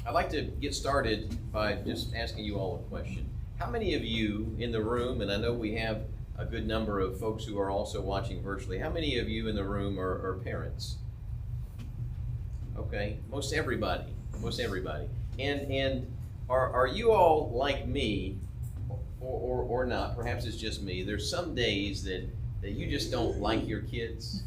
I'd like to get started by just asking you all a question. How many of you in the room, and I know we have a good number of folks who are also watching virtually, how many of you in the room are parents? Okay, most everybody. And are you all like me, or not? Perhaps it's just me. There's some days that you just don't like your kids.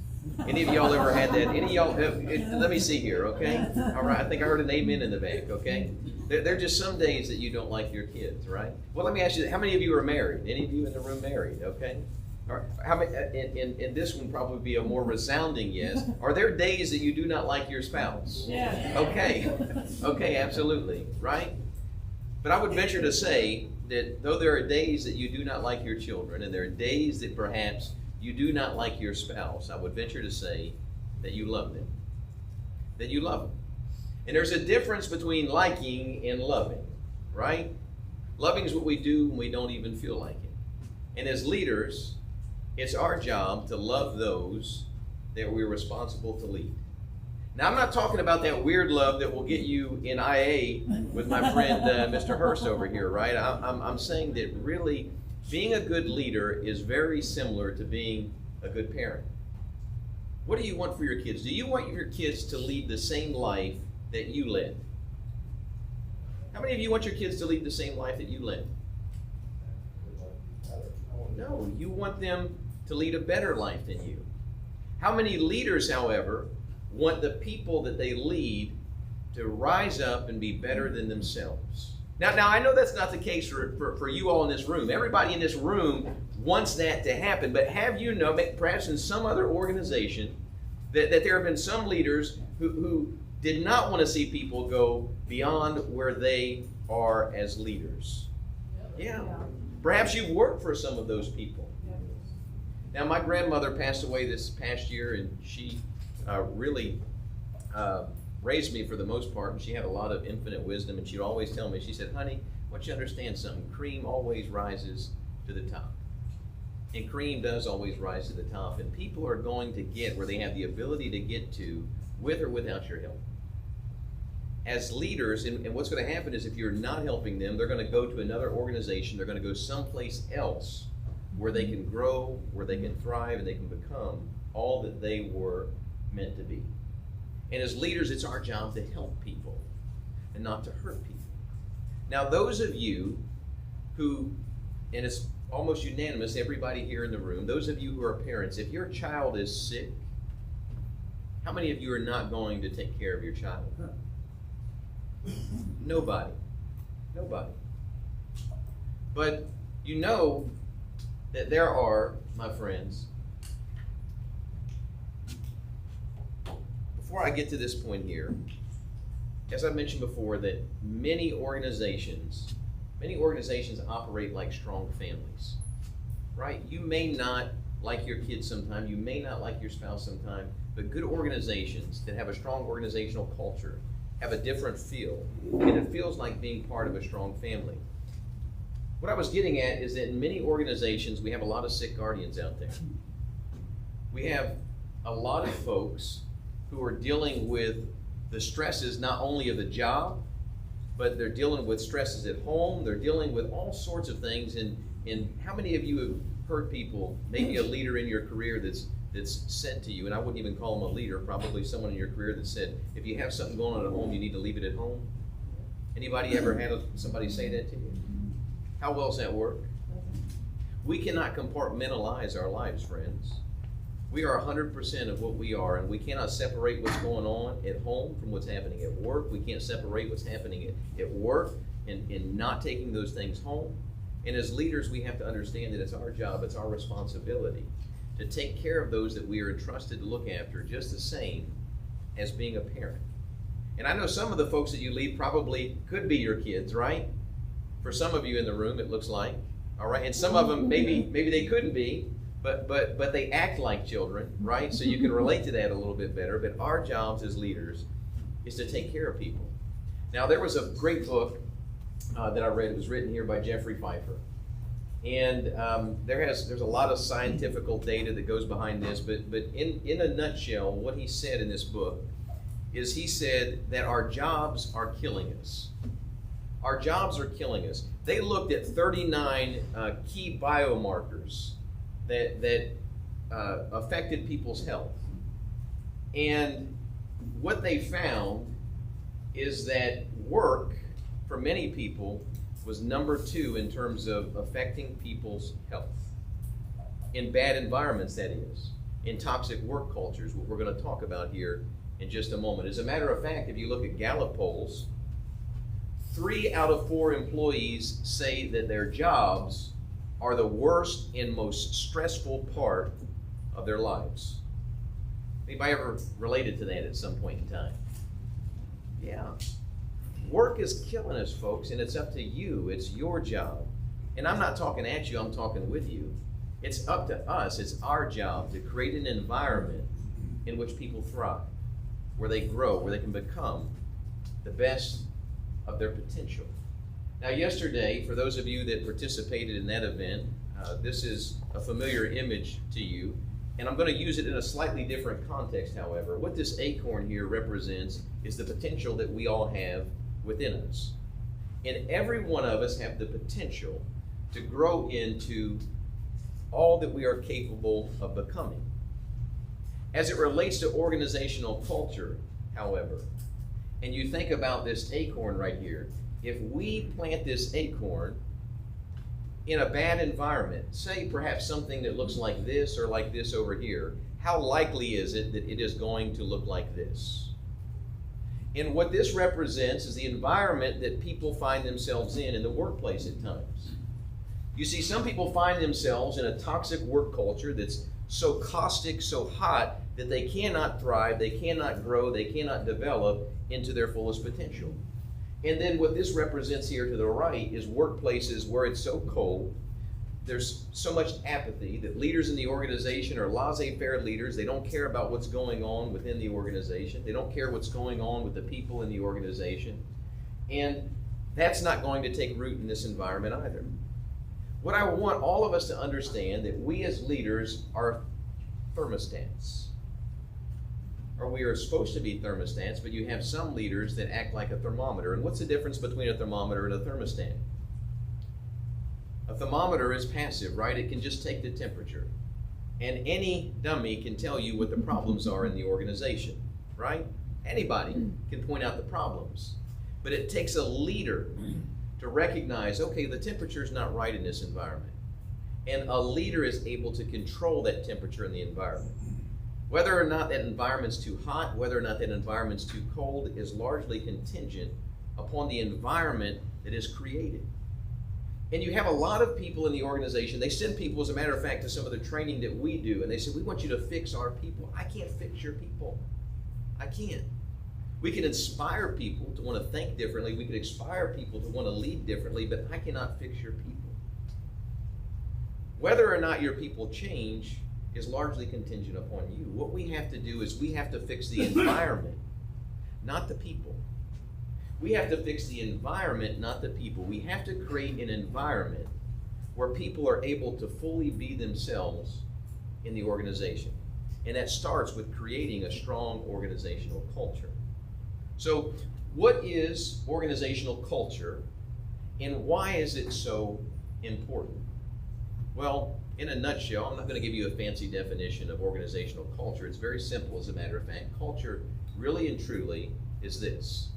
Any of y'all ever had that? Any of y'all let me see here, okay? All right, I think I heard an amen in the back, okay? There are just some days that you don't like your kids, right? Well, let me ask you, how many of you are married? Any of you in the room married, okay? All right, how many, and this one probably be a more resounding yes. Are there days that you do not like your spouse? Yeah. Okay, absolutely, right? But I would venture to say that though there are days that you do not like your children, and there are days that perhaps you do not like your spouse, I would venture to say that you love them. That you love them. And there's a difference between liking and loving, right? Loving is what we do when we don't even feel like it. And as leaders, it's our job to love those that we're responsible to lead. Now, I'm not talking about that weird love that will get you in IA with my friend Mr. Hurst over here, right? I'm saying that really being a good leader is very similar to being a good parent. What do you want for your kids? Do you want your kids to lead the same life that you led? How many of you want your kids to lead the same life that you led? No, you want them to lead a better life than you. How many leaders, however, want the people that they lead to rise up and be better than themselves? Now I know that's not the case for you all in this room. Everybody in this room wants that to happen, but have you know, perhaps in some other organization, that there have been some leaders who did not want to see people go beyond where they are as leaders? Yeah. Perhaps you've worked for some of those people. Now, my grandmother passed away this past year, and she really raised me for the most part, and she had a lot of infinite wisdom, and she'd always tell me, she said, honey, I want you to understand something. Cream always rises to the top. And cream does always rise to the top, and people are going to get where they have the ability to get to with or without your help. As leaders, and what's going to happen is if you're not helping them, they're going to go to another organization, they're going to go someplace else where they can grow, where they can thrive, and they can become all that they were meant to be. And as leaders, it's our job to help people and not to hurt people. Now, those of you who, and it's almost unanimous, everybody here in the room, those of you who are parents, if your child is sick, how many of you are not going to take care of your child? Nobody. But you know that there are, my friends, before I get to this point here, as I mentioned before, that many organizations operate like strong families, right? You may not like your kids sometime, you may not like your spouse sometime, but good organizations that have a strong organizational culture have a different feel, and it feels like being part of a strong family. What I was getting at is that in many organizations, we have a lot of sick guardians out there. We have a lot of folks who are dealing with the stresses not only of the job, but they're dealing with stresses at home, they're dealing with all sorts of things, and how many of you have heard people, maybe a leader in your career that's said to you, and I wouldn't even call them a leader, probably someone in your career that said, if you have something going on at home, you need to leave it at home? Anybody ever had somebody say that to you? How well does that work? We cannot compartmentalize our lives, friends. We are 100% of what we are, and we cannot separate what's going on at home from what's happening at work. We can't separate what's happening at work and not taking those things home. And as leaders, we have to understand that it's our job, it's our responsibility to take care of those that we are entrusted to look after, just the same as being a parent. And I know some of the folks that you lead probably could be your kids, right? For some of you in the room, it looks like, all right? And some of them, maybe they couldn't be, but they act like children, right? So you can relate to that a little bit better. But our jobs as leaders is to take care of people. Now, there was a great book that I read. It was written here by Jeffrey Pfeiffer. And there's a lot of scientific data that goes behind this, but in a nutshell, what he said in this book is he said that our jobs are killing us. Our jobs are killing us. They looked at 39 key biomarkers that affected people's health. And what they found is that work, for many people, was number 2 in terms of affecting people's health. In bad environments, that is. In toxic work cultures, what we're going to talk about here in just a moment. As a matter of fact, if you look at Gallup polls, 3 out of 4 employees say that their jobs are the worst and most stressful part of their lives. Anybody ever related to that at some point in time? Yeah. Work is killing us, folks, and it's up to you. It's your job. And I'm not talking at you, I'm talking with you. It's up to us. It's our job to create an environment in which people thrive, where they grow, where they can become the best of their potential. Now, yesterday, for those of you that participated in that event, this is a familiar image to you, and I'm going to use it in a slightly different context, however. What this acorn here represents is the potential that we all have within us. And every one of us have the potential to grow into all that we are capable of becoming. As it relates to organizational culture, however, and you think about this acorn right here, if we plant this acorn in a bad environment, say perhaps something that looks like this or like this over here, how likely is it that it is going to look like this? And what this represents is the environment that people find themselves in the workplace at times. You see, some people find themselves in a toxic work culture that's so caustic, so hot, that they cannot thrive, they cannot grow, they cannot develop into their fullest potential. And then what this represents here to the right is workplaces where it's so cold, there's so much apathy that leaders in the organization are laissez-faire leaders. They don't care about what's going on within the organization. They don't care what's going on with the people in the organization. And that's not going to take root in this environment either. What I want all of us to understand that we as leaders are thermostats. Or we are supposed to be thermostats, but you have some leaders that act like a thermometer. And what's the difference between a thermometer and a thermostat? A thermometer is passive, right? It can just take the temperature. And any dummy can tell you what the problems are in the organization, right? Anybody can point out the problems. But it takes a leader to recognize, okay, the temperature is not right in this environment. And a leader is able to control that temperature in the environment. Whether or not that environment's too hot, whether or not that environment's too cold is largely contingent upon the environment that is created. And you have a lot of people in the organization, they send people, as a matter of fact, to some of the training that we do, and they say, we want you to fix our people. I can't fix your people. I can't. We can inspire people to want to think differently. We can inspire people to want to lead differently, but I cannot fix your people. Whether or not your people change is largely contingent upon you. What we have to do is we have to fix the environment, not the people. We have to fix the environment, not the people. We have to create an environment where people are able to fully be themselves in the organization. And that starts with creating a strong organizational culture. So, what is organizational culture and why is it so important? Well, in a nutshell, I'm not going to give you a fancy definition of organizational culture. It's very simple, as a matter of fact. Culture, really and truly, is this.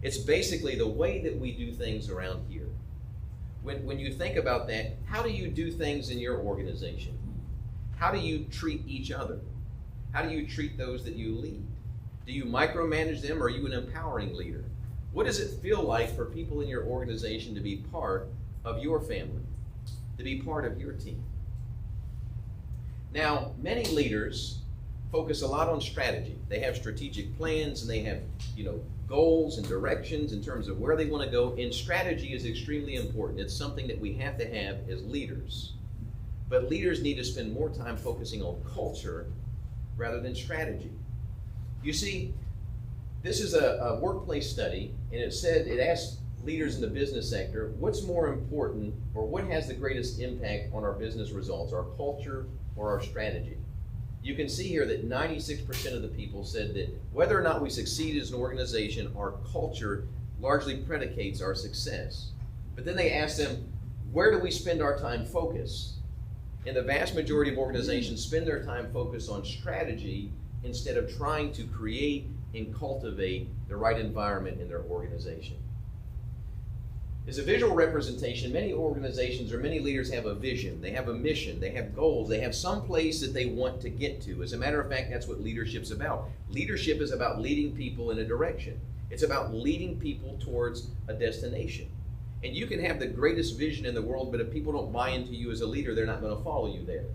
It's basically the way that we do things around here. When you think about that, how do you do things in your organization? How do you treat each other? How do you treat those that you lead? Do you micromanage them, or are you an empowering leader? What does it feel like for people in your organization to be part of your family, to be part of your team? Now, many leaders focus a lot on strategy. They have strategic plans and they have, goals and directions in terms of where they want to go. And strategy is extremely important. It's something that we have to have as leaders. But leaders need to spend more time focusing on culture rather than strategy. You see, this is a workplace study, and it asked leaders in the business sector, what's more important, or what has the greatest impact on our business results, our culture or our strategy? you can see here that 96% of the people said that whether or not we succeed as an organization, our culture largely predicates our success. But then they asked them, where do we spend our time focused? And the vast majority of organizations spend their time focused on strategy instead of trying to create and cultivate the right environment in their organization. As a visual representation, many organizations or many leaders have a vision, they have a mission, they have goals, they have some place that they want to get to. As a matter of fact, that's what leadership's about. Leadership is about leading people in a direction. It's about leading people towards a destination. And you can have the greatest vision in the world, but if people don't buy into you as a leader, they're not going to follow you there.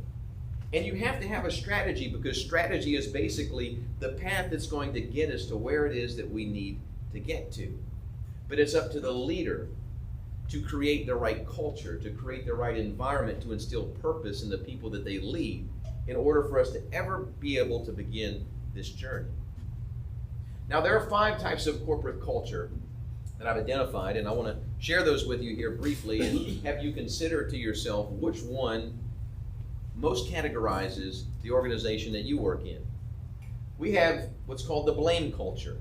And you have to have a strategy, because strategy is basically the path that's going to get us to where it is that we need to get to. But it's up to the leader to create the right culture, to create the right environment, to instill purpose in the people that they lead in order for us to ever be able to begin this journey. Now, there are 5 types of corporate culture that I've identified, and I want to share those with you here briefly and have you consider to yourself which one most categorizes the organization that you work in. We have what's called the blame culture.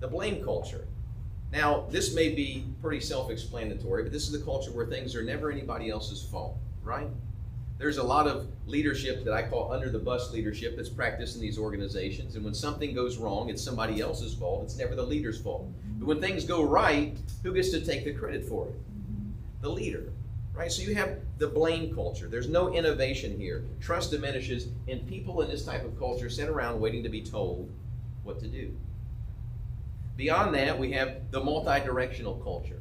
The blame culture. Now, this may be pretty self-explanatory, but this is the culture where things are never anybody else's fault, right? There's a lot of leadership that I call under the bus leadership that's practiced in these organizations, and when something goes wrong, it's somebody else's fault. It's never the leader's fault. But when things go right, who gets to take the credit for it? The leader, right? So you have the blame culture. There's no innovation here. Trust diminishes, and people in this type of culture sit around waiting to be told what to do. Beyond that, we have the multi-directional culture.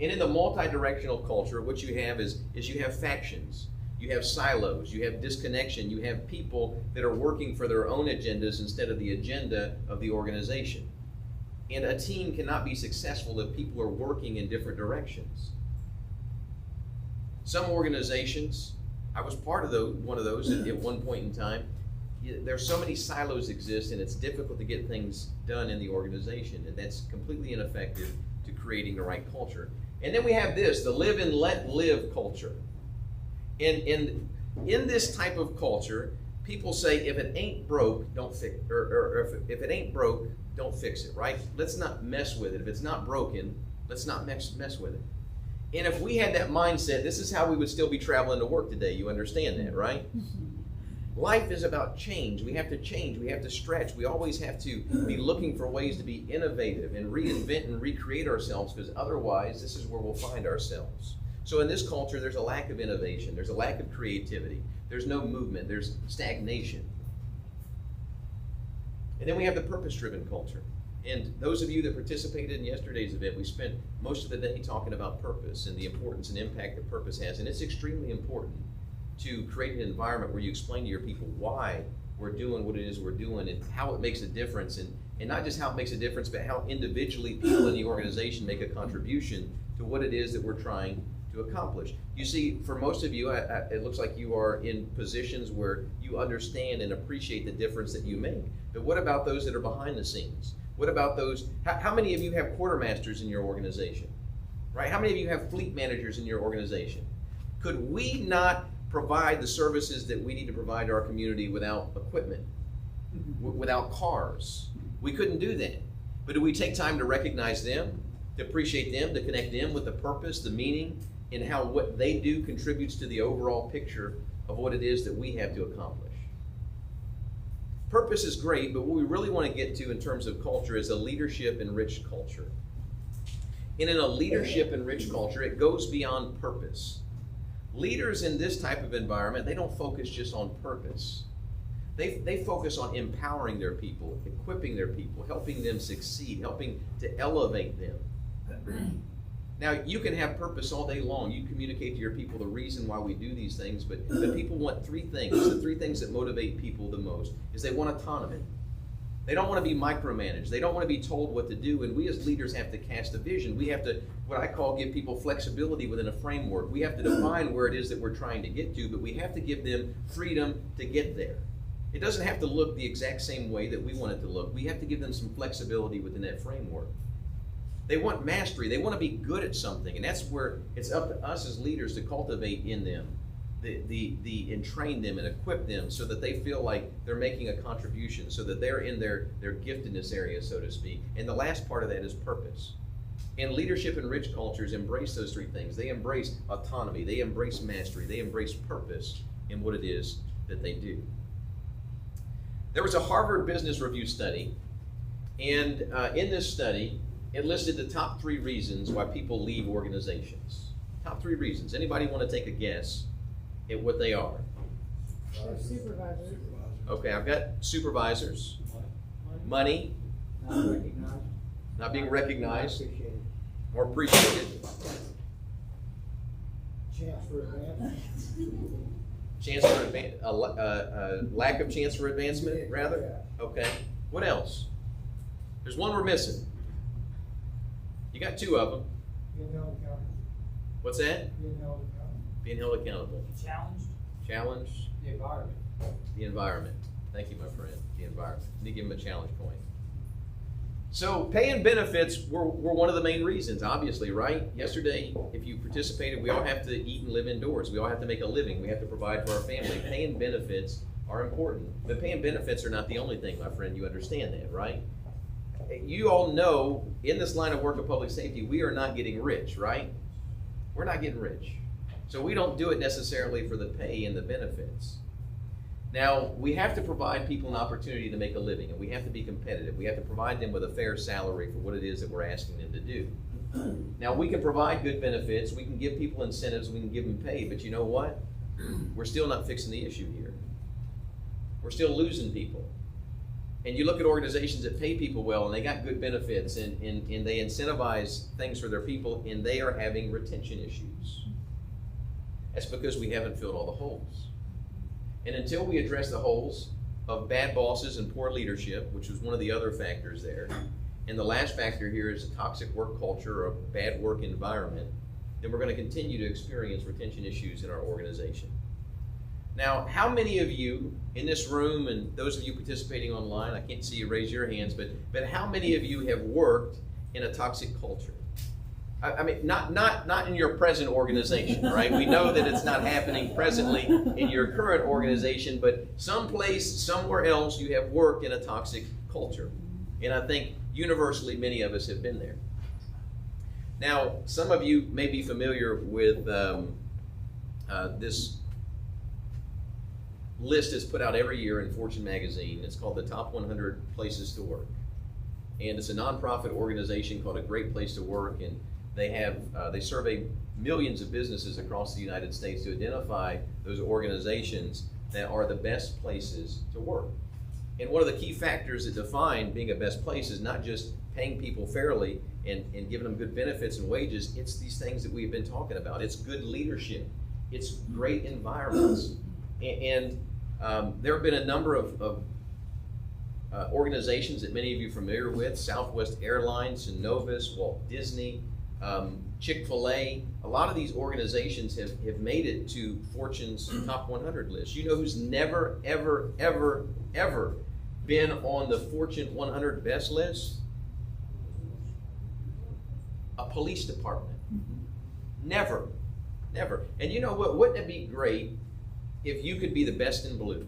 And in the multi-directional culture, what you have is you have factions, you have silos, you have disconnection, you have people that are working for their own agendas instead of the agenda of the organization. And a team cannot be successful if people are working in different directions. Some organizations, I was part of one of those at one point in time. There's so many silos exist, and it's difficult to get things done in the organization, and that's completely ineffective to creating the right culture. And then we have this, the live and let live culture. And in this type of culture, people say, if it ain't broke, don't fix it, or if it ain't broke, don't fix it, right? Let's not mess with it. If it's not broken, let's not mess with it. And if we had that mindset, this is how we would still be traveling to work today. You understand that, right? Life is about change. We have to change. We have to stretch. We always have to be looking for ways to be innovative and reinvent and recreate ourselves, because otherwise this is where we'll find ourselves. So in this culture, there's a lack of innovation. There's a lack of creativity. There's no movement. There's stagnation. And then we have the purpose-driven culture. And those of you that participated in yesterday's event, we spent most of the day talking about purpose and the importance and impact that purpose has. And it's extremely important to create an environment where you explain to your people why we're doing what it is we're doing and how it makes a difference, and not just how it makes a difference, but how individually people in the organization make a contribution to what it is that we're trying to accomplish. You see, for most of you, it looks like you are in positions where you understand and appreciate the difference that you make. But what about those that are behind the scenes? What about those, how many of you have quartermasters in your organization, right? How many of you have fleet managers in your organization? Could we not provide the services that we need to provide to our community without equipment, without cars? We couldn't do that. But do we take time to recognize them, to appreciate them, to connect them with the purpose, the meaning, and how what they do contributes to the overall picture of what it is that we have to accomplish? Purpose is great, but what we really want to get to in terms of culture is a leadership-enriched culture. And in a leadership-enriched culture, it goes beyond purpose. Leaders in this type of environment, they don't focus just on purpose. They focus on empowering their people, equipping their people, helping them succeed, helping to elevate them. Now, you can have purpose all day long. You communicate to your people the reason why we do these things, but people want 3 things. The 3 things that motivate people the most is they want autonomy. They don't want to be micromanaged. They don't want to be told what to do, and we as leaders have to cast a vision. We have to, what I call, give people flexibility within a framework. We have to define where it is that we're trying to get to, but we have to give them freedom to get there. It doesn't have to look the exact same way that we want it to look. We have to give them some flexibility within that framework. They want mastery. They want to be good at something, and that's where it's up to us as leaders to cultivate in them and train them and equip them so that they feel like they're making a contribution, so that they're in their giftedness area, so to speak. And the last part of that is purpose. And leadership and rich cultures embrace those three things. They embrace autonomy, they embrace mastery, they embrace purpose in what it is that they do. There was a Harvard Business Review study, and in this study, it listed the top 3 reasons why people leave organizations. Top 3 reasons. Anybody want to take a guess at what they are? Supervisors. Okay, I've got supervisors. Money. Not being recognized. Or appreciated. Chance for advancement. Chance for lack of chance for advancement, rather? Okay. What else? There's one we're missing. You got 2 of them. Being held accountable. What's that? Being held accountable. Being held accountable. Challenged. Challenged. The environment. The environment. Thank you, my friend. The environment. You need to give them a challenge point. So pay and benefits were one of the main reasons, obviously, right? Yesterday, if you participated, we all have to eat and live indoors. We all have to make a living. We have to provide for our family. Pay and benefits are important. But pay and benefits are not the only thing, my friend. You understand that, right? You all know, in this line of work of public safety, we are not getting rich, right? We're not getting rich. So we don't do it necessarily for the pay and the benefits. Now, we have to provide people an opportunity to make a living, and we have to be competitive. We have to provide them with a fair salary for what it is that we're asking them to do. Now, we can provide good benefits, we can give people incentives, we can give them pay, but you know what? We're still not fixing the issue here. We're still losing people. And you look at organizations that pay people well, and they got good benefits, and they incentivize things for their people, and they are having retention issues. That's because we haven't filled all the holes. And until we address the holes of bad bosses and poor leadership, which was one of the other factors there, and the last factor here is a toxic work culture or a bad work environment, then we're going to continue to experience retention issues in our organization. Now, how many of you in this room, and those of you participating online, I can't see you raise your hands, but how many of you have worked in a toxic culture? I mean, not in your present organization, right? We know that it's not happening presently in your current organization, but someplace, somewhere else, you have worked in a toxic culture. And I think universally, many of us have been there. Now, some of you may be familiar with this list is put out every year in Fortune magazine. It's called the Top 100 Places to Work. And it's a nonprofit organization called A Great Place to Work, and they survey millions of businesses across the United States to identify those organizations that are the best places to work. And one of the key factors that define being a best place is not just paying people fairly and giving them good benefits and wages. It's these things that we've been talking about. It's good leadership. It's great environments. And there have been a number of organizations that many of you are familiar with: Southwest Airlines, Synovus, Walt Disney, Chick-fil-A. A lot of these organizations have made it to Fortune's Top 100 list. You know who's never, ever, ever, ever been on the Fortune 100 best list? A police department. Never, never. And you know what? Wouldn't it be great if you could be the best in blue?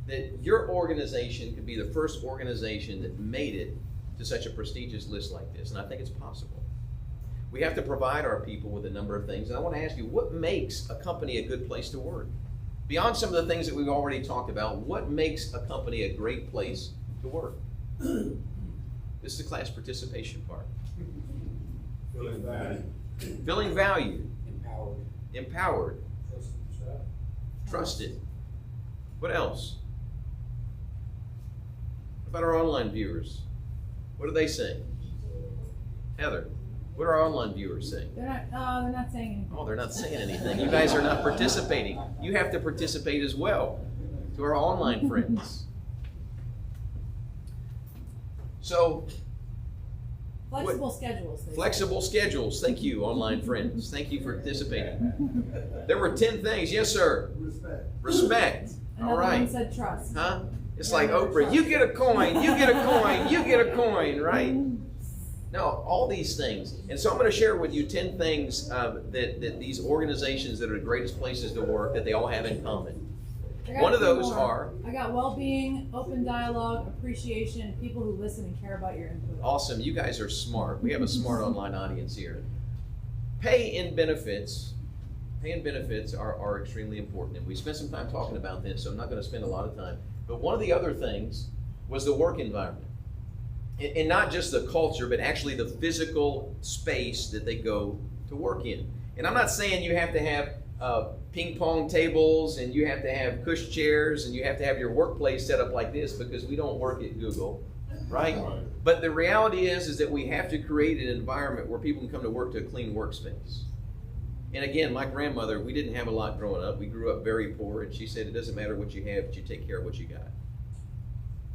That your organization could be the first organization that made it to such a prestigious list like this. And I think it's possible. We have to provide our people with a number of things. And I want to ask you, what makes a company a good place to work? Beyond some of the things that we've already talked about, what makes a company a great place to work? This is the class participation part. Feeling value. Feeling valued. Empowered. Empowered. Trusted. Trusted. What else? What about our online viewers? What are they saying? Heather, what are our online viewers saying? They're not saying anything. Oh, they're not saying anything. You guys are not participating. You have to participate as well, to our online friends. So, Flexible schedules. flexible schedules. Thank you, online friends. Thank you for participating. There were 10 things. Yes, sir. Respect. All Another right. one said trust. Huh? It's like Oprah. You get a coin. You get a coin. You get a coin. Right? No, all these things. And so I'm going to share with you 10 things that these organizations that are the greatest places to work, that they all have in common. One of those are... I got well-being, open dialogue, appreciation, and people who listen and care about your input. Awesome. You guys are smart. We have a smart online audience here. Pay and benefits are extremely important. And we spent some time talking about this, so I'm not going to spend a lot of time. But one of the other things was the work environment. And not just the culture, but actually the physical space that they go to work in. And I'm not saying you have to have ping pong tables and you have to have cush chairs and you have to have your workplace set up like this, because we don't work at Google, right? But the reality is that we have to create an environment where people can come to work to a clean workspace. And again, my grandmother, we didn't have a lot growing up. We grew up very poor, and she said it doesn't matter what you have, but you take care of what you got.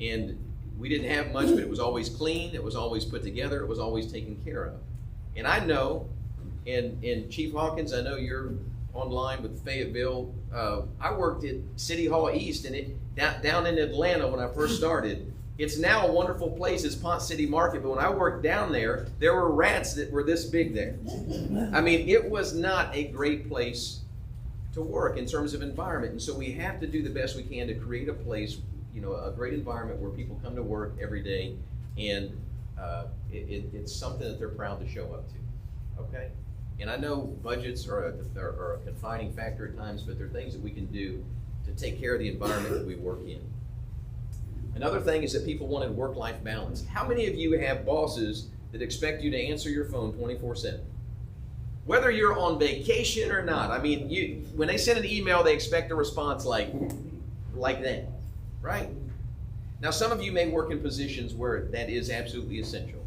And we didn't have much, but it was always clean, it was always put together, it was always taken care of. And I know, and Chief Hawkins, I know you're online with Fayetteville. I worked at City Hall East, and down in Atlanta when I first started. It's now a wonderful place, it's Ponce City Market, but when I worked down there were rats that were this big there. I mean, it was not a great place to work in terms of environment, and so we have to do the best we can to create a place, a great environment where people come to work every day, and it's something that they're proud to show up to, okay? And I know budgets are a confining factor at times, but there are things that we can do to take care of the environment that we work in. Another thing is that people wanted work-life balance. How many of you have bosses that expect you to answer your phone 24/7? Whether you're on vacation or not. I mean, when they send an email, they expect a response like that, right? Now, some of you may work in positions where that is absolutely essential,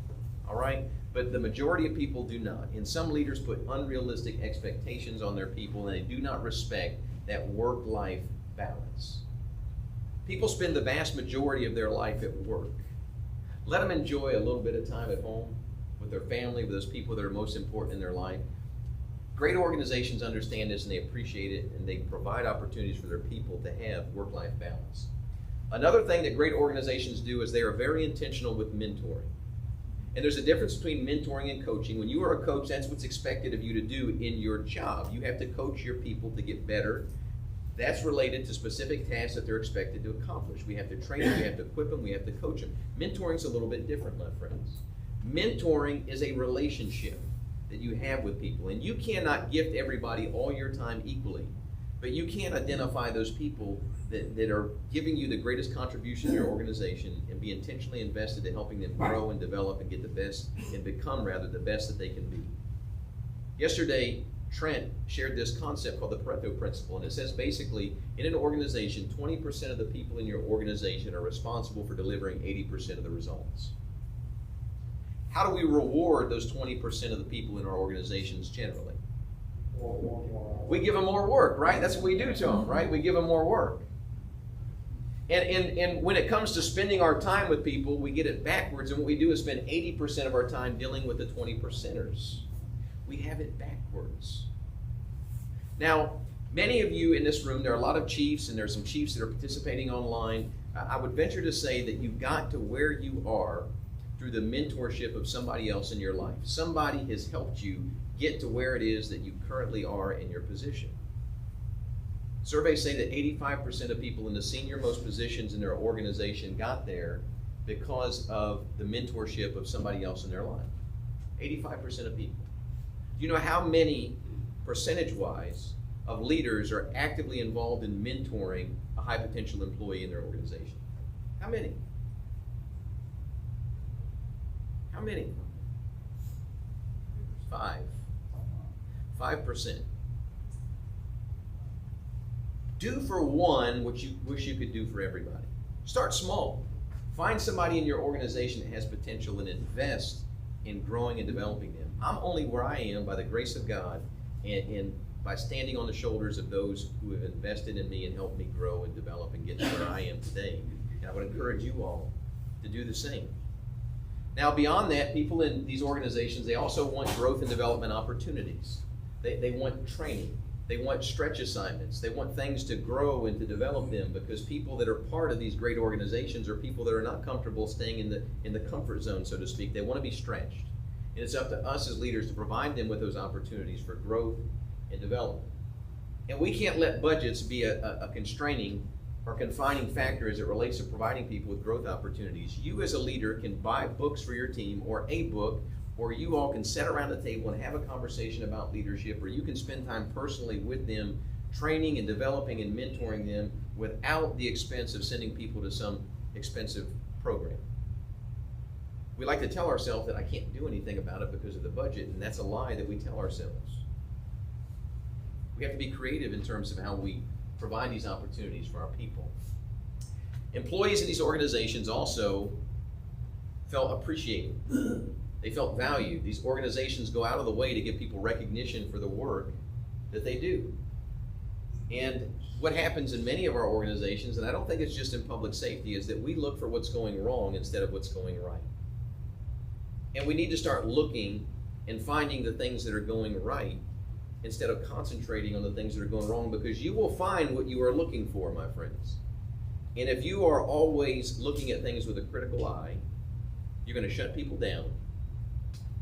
all right? But the majority of people do not. And some leaders put unrealistic expectations on their people, and they do not respect that work-life balance. People spend the vast majority of their life at work. Let them enjoy a little bit of time at home with their family, with those people that are most important in their life. Great organizations understand this, and they appreciate it, and they provide opportunities for their people to have work-life balance. Another thing that great organizations do is they are very intentional with mentoring. And there's a difference between mentoring and coaching. When you are a coach, that's what's expected of you to do in your job. You have to coach your people to get better. That's related to specific tasks that they're expected to accomplish. We have to train them, we have to equip them, we have to coach them. Mentoring's a little bit different, my friends. Mentoring is a relationship that you have with people, and you cannot gift everybody all your time equally, but you can identify those people that are giving you the greatest contribution to your organization and be intentionally invested in helping them grow and develop and get the best, and become rather the best that they can be. Yesterday, Trent shared this concept called the Pareto Principle, and it says basically, in an organization, 20% of the people in your organization are responsible for delivering 80% of the results. How do we reward those 20% of the people in our organizations generally? We give them more work, right? That's what we do to them, right? We give them more work. And when it comes to spending our time with people, we get it backwards, and what we do is spend 80% of our time dealing with the 20%ers. We have it backwards. Now, many of you in this room, there are a lot of chiefs, and there's some chiefs that are participating online. I would venture to say that you got to where you are through the mentorship of somebody else in your life. Somebody has helped you get to where it is that you currently are in your position. Surveys say that 85% of people in the senior-most positions in their organization got there because of the mentorship of somebody else in their life. 85% of people. Do you know how many, percentage-wise, of leaders are actively involved in mentoring a high-potential employee in their organization? How many? How many? 5%. Do for one what you wish you could do for everybody. Start small. Find somebody in your organization that has potential and invest in growing and developing them. I'm only where I am by the grace of God and by standing on the shoulders of those who have invested in me and helped me grow and develop and get to where I am today. And I would encourage you all to do the same. Now, beyond that, people in these organizations, they also want growth and development opportunities. They want training. They want stretch assignments. They want things to grow and to develop them, because people that are part of these great organizations are people that are not comfortable staying in the comfort zone, so to speak. They want to be stretched. And it's up to us as leaders to provide them with those opportunities for growth and development. And we can't let budgets be a constraining or confining factor as it relates to providing people with growth opportunities. You as a leader can buy books for your team, or a book, or you all can sit around the table and have a conversation about leadership, or you can spend time personally with them, training and developing and mentoring them without the expense of sending people to some expensive program. We like to tell ourselves that I can't do anything about it because of the budget, and that's a lie that we tell ourselves. We have to be creative in terms of how we provide these opportunities for our people. Employees in these organizations also felt appreciated. They felt valued. These organizations go out of the way to give people recognition for the work that they do. And what happens in many of our organizations, and I don't think it's just in public safety, is that we look for what's going wrong instead of what's going right. And we need to start looking and finding the things that are going right instead of concentrating on the things that are going wrong, because you will find what you are looking for, my friends. And if you are always looking at things with a critical eye, you're going to shut people down.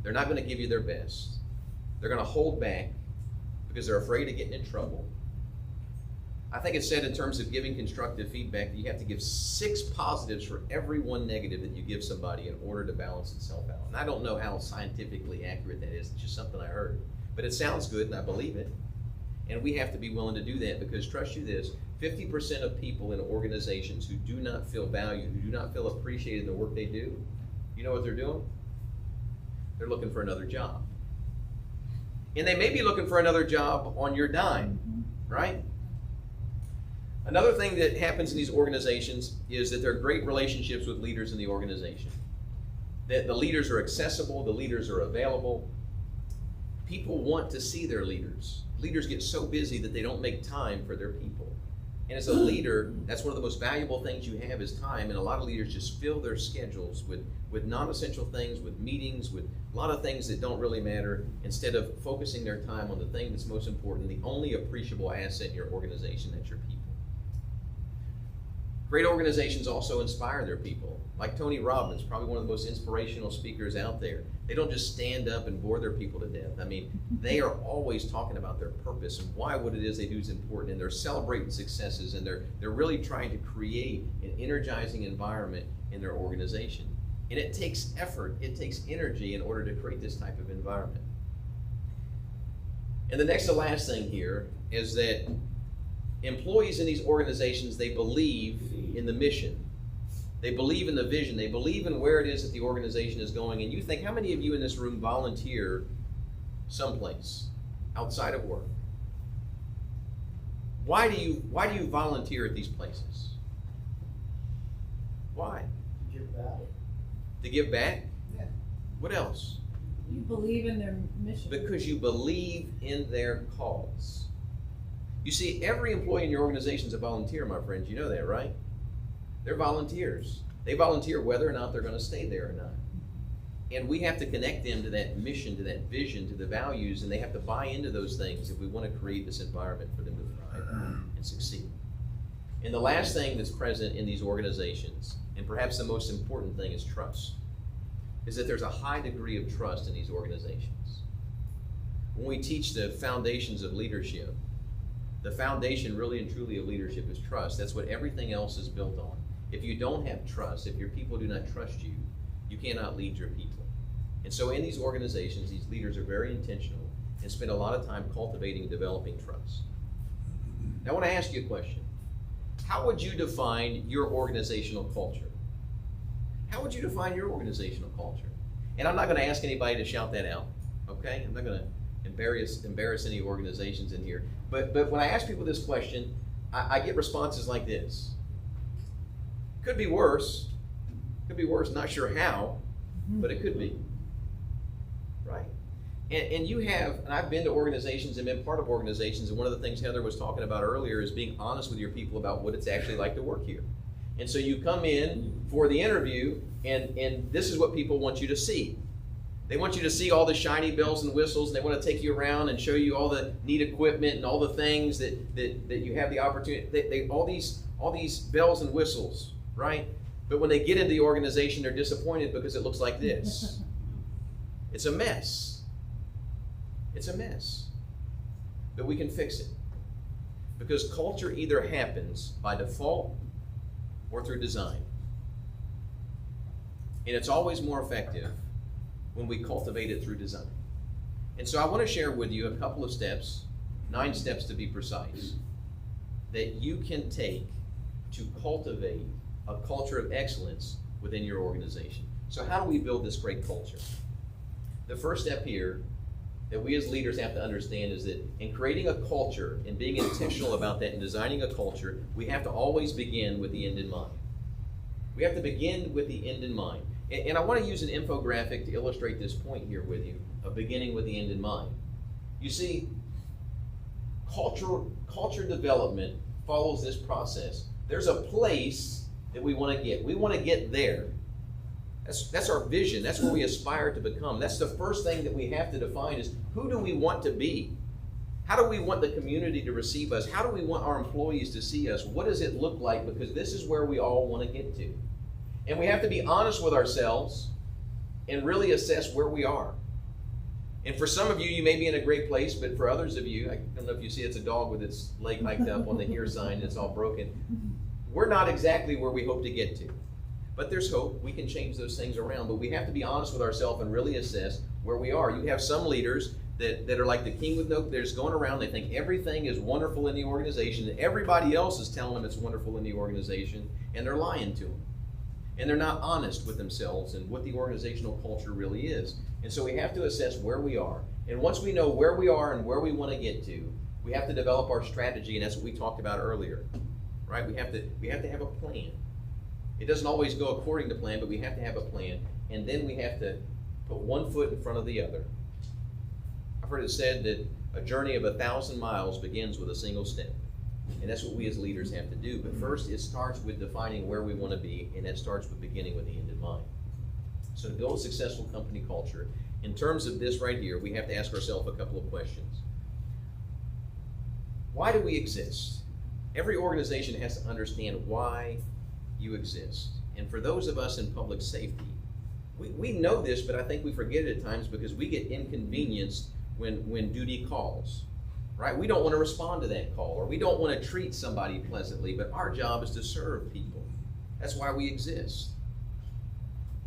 They're not going to give you their best. They're going to hold back because they're afraid of getting in trouble. I think it's said in terms of giving constructive feedback that you have to give 6 positives for every 1 negative that you give somebody in order to balance itself out. And I don't know how scientifically accurate that is. It's just something I heard. But it sounds good and I believe it. And we have to be willing to do that, because trust you this, 50% of people in organizations who do not feel valued, who do not feel appreciated in the work they do, you know what they're doing? They're looking for another job. And they may be looking for another job on your dime, right? Another thing that happens in these organizations is that there are great relationships with leaders in the organization. That the leaders are accessible, the leaders are available. People want to see their leaders. Leaders get so busy that they don't make time for their people. And as a leader, that's one of the most valuable things you have is time. And a lot of leaders just fill their schedules with non-essential things, with meetings, with a lot of things that don't really matter, instead of focusing their time on the thing that's most important, the only appreciable asset in your organization, that's your people. Great organizations also inspire their people. Like Tony Robbins, probably one of the most inspirational speakers out there. They don't just stand up and bore their people to death. I mean, they are always talking about their purpose and why what it is they do is important, and they're celebrating successes, and they're really trying to create an energizing environment in their organization. And it takes effort, it takes energy in order to create this type of environment. And the next to last thing here is that employees in these organizations, they believe in the mission. They believe in the vision. They believe in where it is that the organization is going. And you think, how many of you in this room volunteer someplace outside of work? Why do you volunteer at these places? Why? To give back. To give back? Yeah. What else? You believe in their mission. Because you believe in their cause. You see, every employee in your organization is a volunteer, my friends. You know that, right? They're volunteers. They volunteer whether or not they're going to stay there or not. And we have to connect them to that mission, to that vision, to the values, and they have to buy into those things if we want to create this environment for them to thrive and succeed. And the last thing that's present in these organizations, and perhaps the most important thing, is trust. Is that there's a high degree of trust in these organizations. When we teach the foundations of leadership, the foundation really and truly of leadership is trust. That's what everything else is built on. If you don't have trust, if your people do not trust you, you cannot lead your people. And so in these organizations, these leaders are very intentional and spend a lot of time cultivating and developing trust. Now I want to ask you a question. How would you define your organizational culture? How would you define your organizational culture? And I'm not going to ask anybody to shout that out, okay? I'm not going to embarrass any organizations in here. But when I ask people this question, I get responses like this. Could be worse. Could be worse. Not sure how, but it could be. Right? And you have, and I've been to organizations and been part of organizations, and one of the things Heather was talking about earlier is being honest with your people about what it's actually like to work here. And so you come in for the interview, and this is what people want you to see. They want you to see all the shiny bells and whistles, and they want to take you around and show you all the neat equipment and all the things that you have the opportunity. All these bells and whistles, right? But when they get into the organization, they're disappointed because it looks like this. It's a mess. It's a mess. But we can fix it. Because culture either happens by default or through design. And it's always more effective when we cultivate it through design. And so I want to share with you a couple of steps, 9 steps to be precise, that you can take to cultivate a culture of excellence within your organization. So how do we build this great culture? The first step here that we as leaders have to understand is that in creating a culture and being intentional about that and designing a culture, we have to always begin with the end in mind. We have to begin with the end in mind. And I want to use an infographic to illustrate this point here with you, of beginning with the end in mind. You see, culture development follows this process. There's a place that we want to get. We want to get there. That's our vision. That's what we aspire to become. That's the first thing that we have to define is who do we want to be? How do we want the community to receive us? How do we want our employees to see us? What does it look like? Because this is where we all want to get to. And we have to be honest with ourselves and really assess where we are. And for some of you, you may be in a great place, but for others of you, I don't know if you see it's a dog with its leg hiked up on the here sign and it's all broken. We're not exactly where we hope to get to. But there's hope. We can change those things around. But we have to be honest with ourselves and really assess where we are. You have some leaders that are like the king with no, they're just going around, they think everything is wonderful in the organization, and everybody else is telling them it's wonderful in the organization, and they're lying to them. And they're not honest with themselves and what the organizational culture really is. And so we have to assess where we are. And once we know where we are and where we want to get to, we have to develop our strategy, and that's what we talked about earlier. Right? We have to have a plan. It doesn't always go according to plan, but we have to have a plan. And then we have to put one foot in front of the other. I've heard it said that a journey of 1,000 miles begins with a single step. And that's what we as leaders have to do. But first, it starts with defining where we want to be, and that starts with beginning with the end in mind. So to build a successful company culture, in terms of this right here, we have to ask ourselves a couple of questions. Why do we exist? Every organization has to understand why you exist. And for those of us in public safety, we know this, but I think we forget it at times because we get inconvenienced when duty calls. Right? We don't want to respond to that call, or we don't want to treat somebody pleasantly, but our job is to serve people. That's why we exist.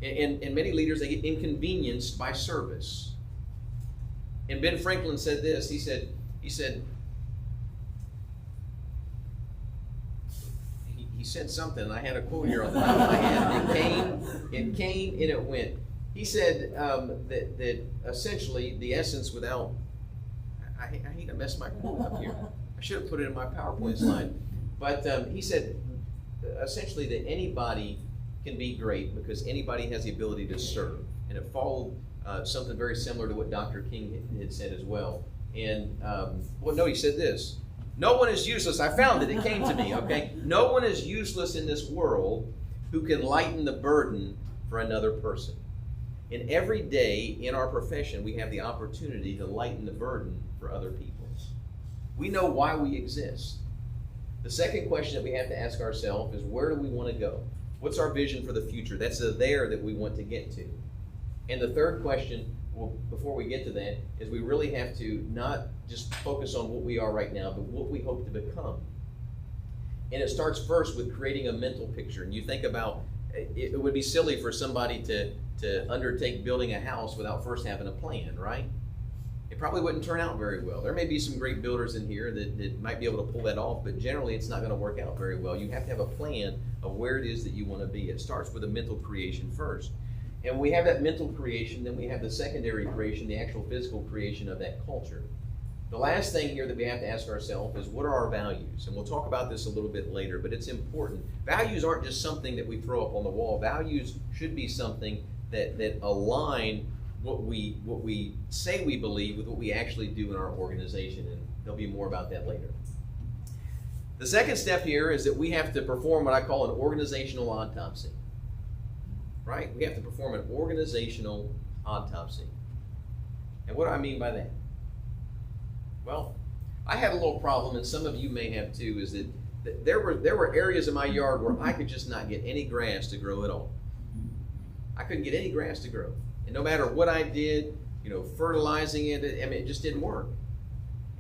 And many leaders, they get inconvenienced by service. And Ben Franklin said this, he said, he said something, and I had a quote here on the top of my head. It came, and it went. He said that essentially the essence without, I hate to mess my quote up here. I should have put it in my PowerPoint slide. But he said essentially that anybody can be great because anybody has the ability to serve. And it followed something very similar to what Dr. King had said as well. And, he said this. No one is useless. I found it. It came to me, okay? No one is useless in this world who can lighten the burden for another person. And every day in our profession, we have the opportunity to lighten the burden for other people. We know why we exist. The second question that we have to ask ourselves is, where do we want to go? What's our vision for the future? That's the there that we want to get to. And the third question, well, before we get to that, is we really have to not just focus on what we are right now, but what we hope to become. And it starts first with creating a mental picture. And you think about, it would be silly for somebody to undertake building a house without first having a plan, right? It probably wouldn't turn out very well. There may be some great builders in here that might be able to pull that off, but generally it's not going to work out very well. You have to have a plan of where it is that you want to be. It starts with a mental creation first. And we have that mental creation, then we have the secondary creation, the actual physical creation of that culture. The last thing here that we have to ask ourselves is, what are our values? And we'll talk about this a little bit later, but it's important. Values aren't just something that we throw up on the wall. Values should be something that align what we say we believe with what we actually do in our organization, and there'll be more about that later. The second step here is that we have to perform what I call an organizational autopsy. Right? We have to perform an organizational autopsy. And what do I mean by that? Well, I had a little problem, and some of you may have too, is that there were areas in my yard where I could just not get any grass to grow at all. I couldn't get any grass to grow. And no matter what I did, fertilizing it, it just didn't work.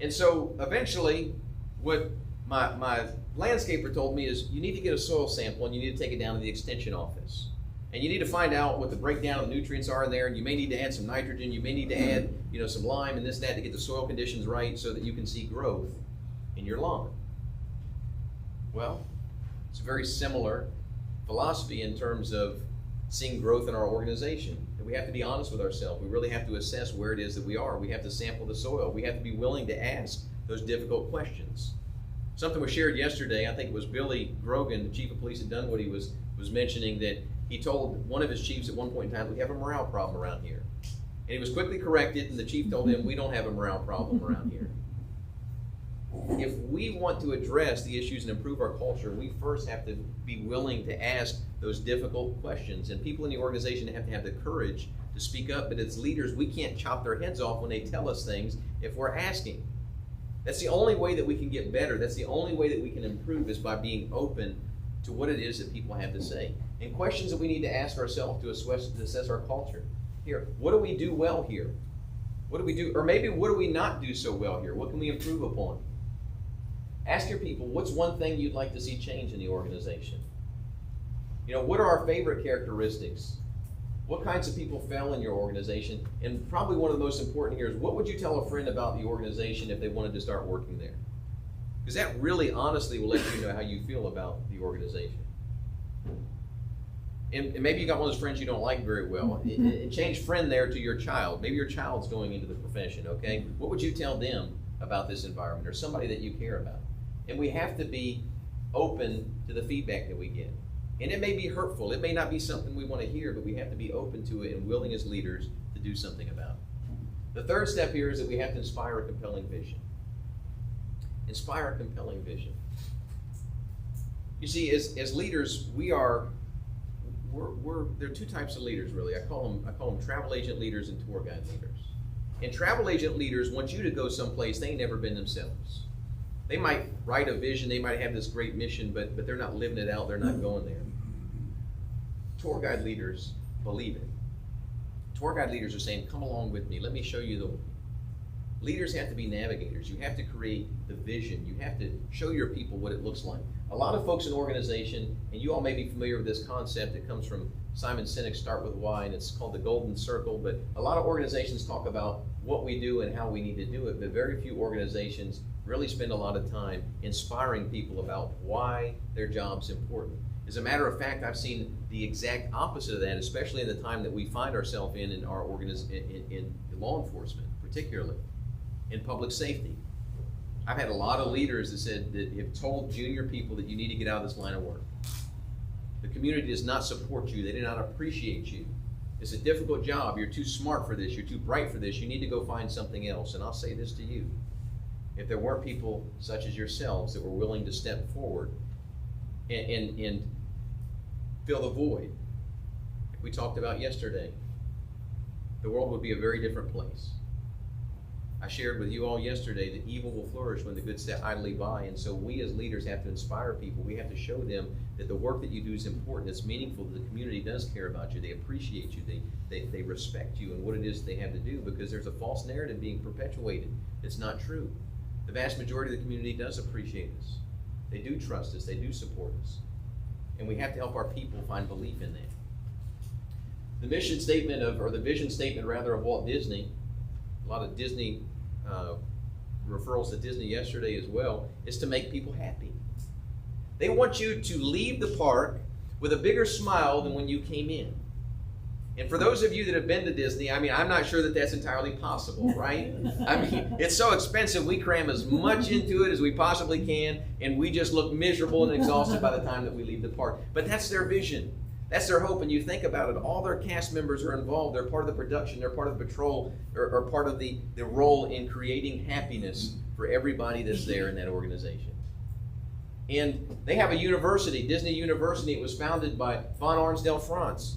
And so eventually, what my landscaper told me is, you need to get a soil sample and you need to take it down to the extension office. And you need to find out what the breakdown of the nutrients are in there, and you may need to add some nitrogen, you may need to add, some lime and this, that, to get the soil conditions right so that you can see growth in your lawn. Well, it's a very similar philosophy in terms of seeing growth in our organization. And we have to be honest with ourselves. We really have to assess where it is that we are. We have to sample the soil. We have to be willing to ask those difficult questions. Something was shared yesterday, I think it was Billy Grogan, the chief of police at Dunwoody, was mentioning that he told one of his chiefs at one point in time, we have a morale problem around here. And he was quickly corrected, and the chief told him, we don't have a morale problem around here. If we want to address the issues and improve our culture, we first have to be willing to ask those difficult questions. And people in the organization have to have the courage to speak up, but as leaders, we can't chop their heads off when they tell us things if we're asking. That's the only way that we can get better. That's the only way that we can improve, is by being open to what it is that people have to say. And questions that we need to ask ourselves to assess our culture. Here, what do we do well here? What do we do, or maybe what do we not do so well here? What can we improve upon? Ask your people, what's one thing you'd like to see change in the organization? What are our favorite characteristics? What kinds of people fail in your organization? And probably one of the most important here is, what would you tell a friend about the organization if they wanted to start working there? Because that really honestly will let you know how you feel about the organization. And maybe you got one of those friends you don't like very well. And change friend there to your child. Maybe your child's going into the profession, okay? What would you tell them about this environment, or somebody that you care about? And we have to be open to the feedback that we get. And it may be hurtful. It may not be something we want to hear, but we have to be open to it and willing as leaders to do something about it. The third step here is that we have to inspire a compelling vision. Inspire a compelling vision. You see, as leaders, there are two types of leaders, really. I call them travel agent leaders and tour guide leaders. And travel agent leaders want you to go someplace they ain't never been themselves. They might write a vision, they might have this great mission, but they're not living it out, they're not going there. Tour guide leaders believe it. Tour guide leaders are saying, come along with me, let me show you the way. Leaders have to be navigators. You have to create the vision. You have to show your people what it looks like. A lot of folks in organization, and you all may be familiar with this concept, it comes from Simon Sinek's Start With Why, and it's called the Golden Circle, but a lot of organizations talk about what we do and how we need to do it, but very few organizations really spend a lot of time inspiring people about why their job's important. As a matter of fact, I've seen the exact opposite of that, especially in the time that we find ourselves in our in law enforcement, particularly in public safety. I've had a lot of leaders that said that have told junior people that you need to get out of this line of work. The community does not support you. They do not appreciate you. It's a difficult job. You're too smart for this. You're too bright for this. You need to go find something else. And I'll say this to you. If there weren't people such as yourselves that were willing to step forward and fill the void, like we talked about yesterday, the world would be a very different place. I shared with you all yesterday that evil will flourish when the good sit idly by, and so we as leaders have to inspire people. We have to show them that the work that you do is important, it's meaningful, that the community does care about you, they appreciate you, they respect you and what it is they have to do, because there's a false narrative being perpetuated. It's not true. The vast majority of the community does appreciate us. They do trust us, they do support us. And we have to help our people find belief in that. The mission statement or the vision statement rather, of Walt Disney, a lot of Disney referrals to Disney yesterday as well, is to make people happy. They want you to leave the park with a bigger smile than when you came in. And for those of you that have been to Disney, I'm not sure that that's entirely possible, right? It's so expensive, we cram as much into it as we possibly can, and we just look miserable and exhausted by the time that we leave the park. But that's their vision. That's their hope, and you think about it, all their cast members are involved. They're part of the production, they're part of the patrol, or part of the role in creating happiness for everybody that's there in that organization. And they have a university, Disney University. It was founded by von Arnsdale France.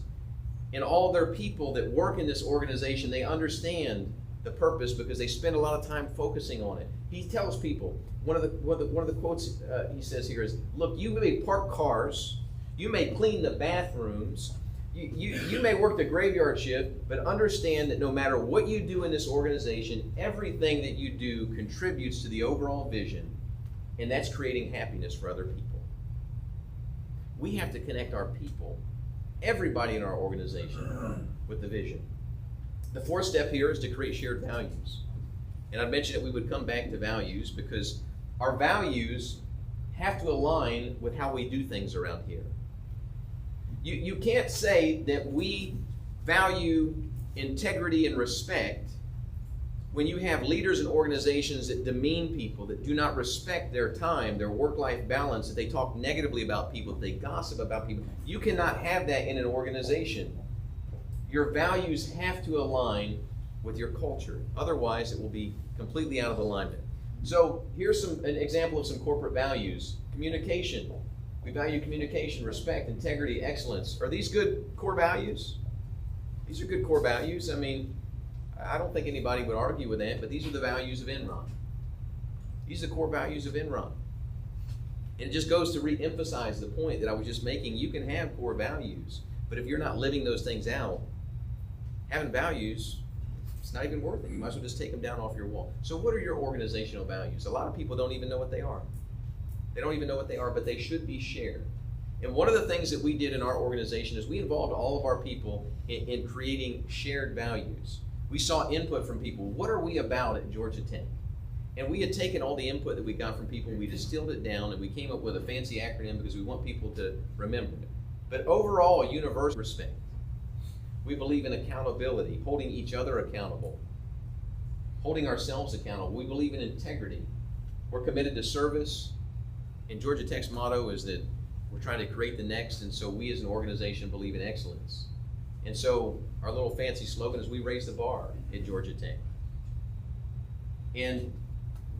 And all their people that work in this organization, they understand the purpose because they spend a lot of time focusing on it. He tells people, one of the quotes he says here is, look, you may park cars, you may clean the bathrooms, You may work the graveyard shift, but understand that no matter what you do in this organization, everything that you do contributes to the overall vision, and that's creating happiness for other people. We have to connect our people, everybody in our organization, with the vision. The fourth step here is to create shared values. And I mentioned that we would come back to values because our values have to align with how we do things around here. You can't say that we value integrity and respect when you have leaders and organizations that demean people, that do not respect their time, their work-life balance, that they talk negatively about people, that they gossip about people. You cannot have that in an organization. Your values have to align with your culture. Otherwise, it will be completely out of alignment. So here's an example of some corporate values. Communication. We value communication, respect, integrity, excellence. Are these good core values? These are good core values. I mean, I don't think anybody would argue with that, but these are the values of Enron. These are the core values of Enron. And it just goes to re-emphasize the point that I was just making. You can have core values, but if you're not living those things out, having values, it's not even worth it. You might as well just take them down off your wall. So what are your organizational values? A lot of people don't even know what they are. They don't even know what they are, but they should be shared. And one of the things that we did in our organization is we involved all of our people in creating shared values. We saw input from people. What are we about at Georgia Tech? And we had taken all the input that we got from people, we distilled it down, and we came up with a fancy acronym because we want people to remember it. But overall, universal respect. We believe in accountability, holding each other accountable, holding ourselves accountable. We believe in integrity. We're committed to service. And Georgia Tech's motto is that we're trying to create the next, and so we as an organization believe in excellence. And so our little fancy slogan is we raise the bar at Georgia Tech. And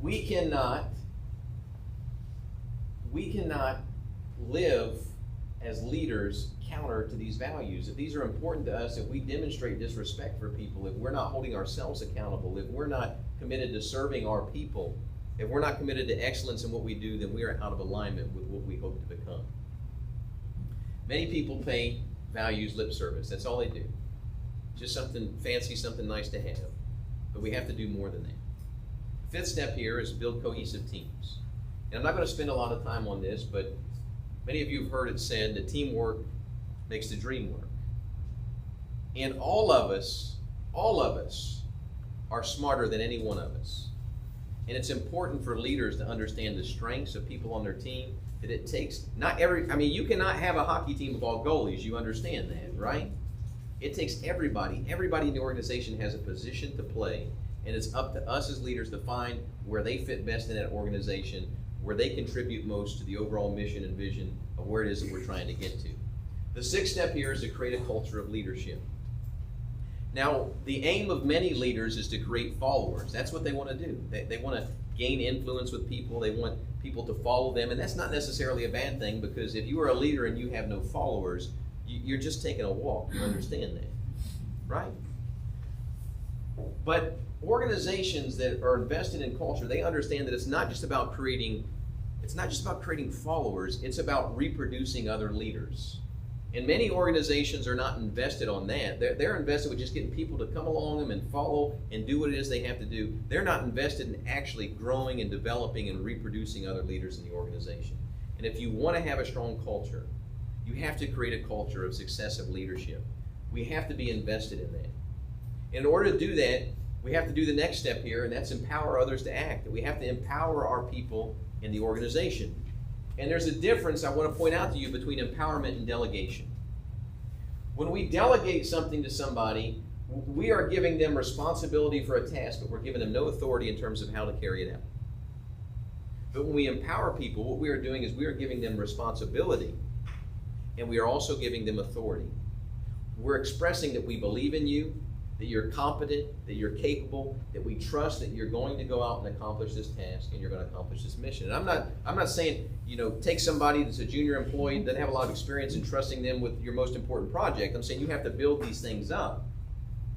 we cannot live as leaders counter to these values. If these are important to us, if we demonstrate disrespect for people, if we're not holding ourselves accountable, if we're not committed to serving our people, if we're not committed to excellence in what we do, then we are out of alignment with what we hope to become. Many people pay values lip service. That's all they do. Just something fancy, something nice to have. But we have to do more than that. Fifth step here is build cohesive teams. And I'm not going to spend a lot of time on this, but many of you have heard it said that teamwork makes the dream work. And all of us are smarter than any one of us. And it's important for leaders to understand the strengths of people on their team, that it takes, you cannot have a hockey team of all goalies, you understand that, right? It takes everybody in the organization has a position to play, and it's up to us as leaders to find where they fit best in that organization, where they contribute most to the overall mission and vision of where it is that we're trying to get to. The sixth step here is to create a culture of leadership. Now, the aim of many leaders is to create followers. That's what they want to do. They want to gain influence with people. They want people to follow them. And that's not necessarily a bad thing, because if you are a leader and you have no followers, you're just taking a walk. You understand that, right? But organizations that are invested in culture, they understand that it's not just about creating followers, it's about reproducing other leaders. And many organizations are not invested on that. They're invested with just getting people to come along them and follow and do what it is they have to do. They're not invested in actually growing and developing and reproducing other leaders in the organization. And if you want to have a strong culture, you have to create a culture of successive leadership. We have to be invested in that. In order to do that, we have to do the next step here, and that's empower others to act. We have to empower our people in the organization. And there's a difference I want to point out to you between empowerment and delegation. When we delegate something to somebody, we are giving them responsibility for a task, but we're giving them no authority in terms of how to carry it out. But when we empower people, what we are doing is we are giving them responsibility, and we are also giving them authority. We're expressing that we believe in you, that you're competent, that you're capable, that we trust that you're going to go out and accomplish this task and you're going to accomplish this mission. And I'm not saying, take somebody that's a junior employee, doesn't have a lot of experience, and trusting them with your most important project. I'm saying you have to build these things up.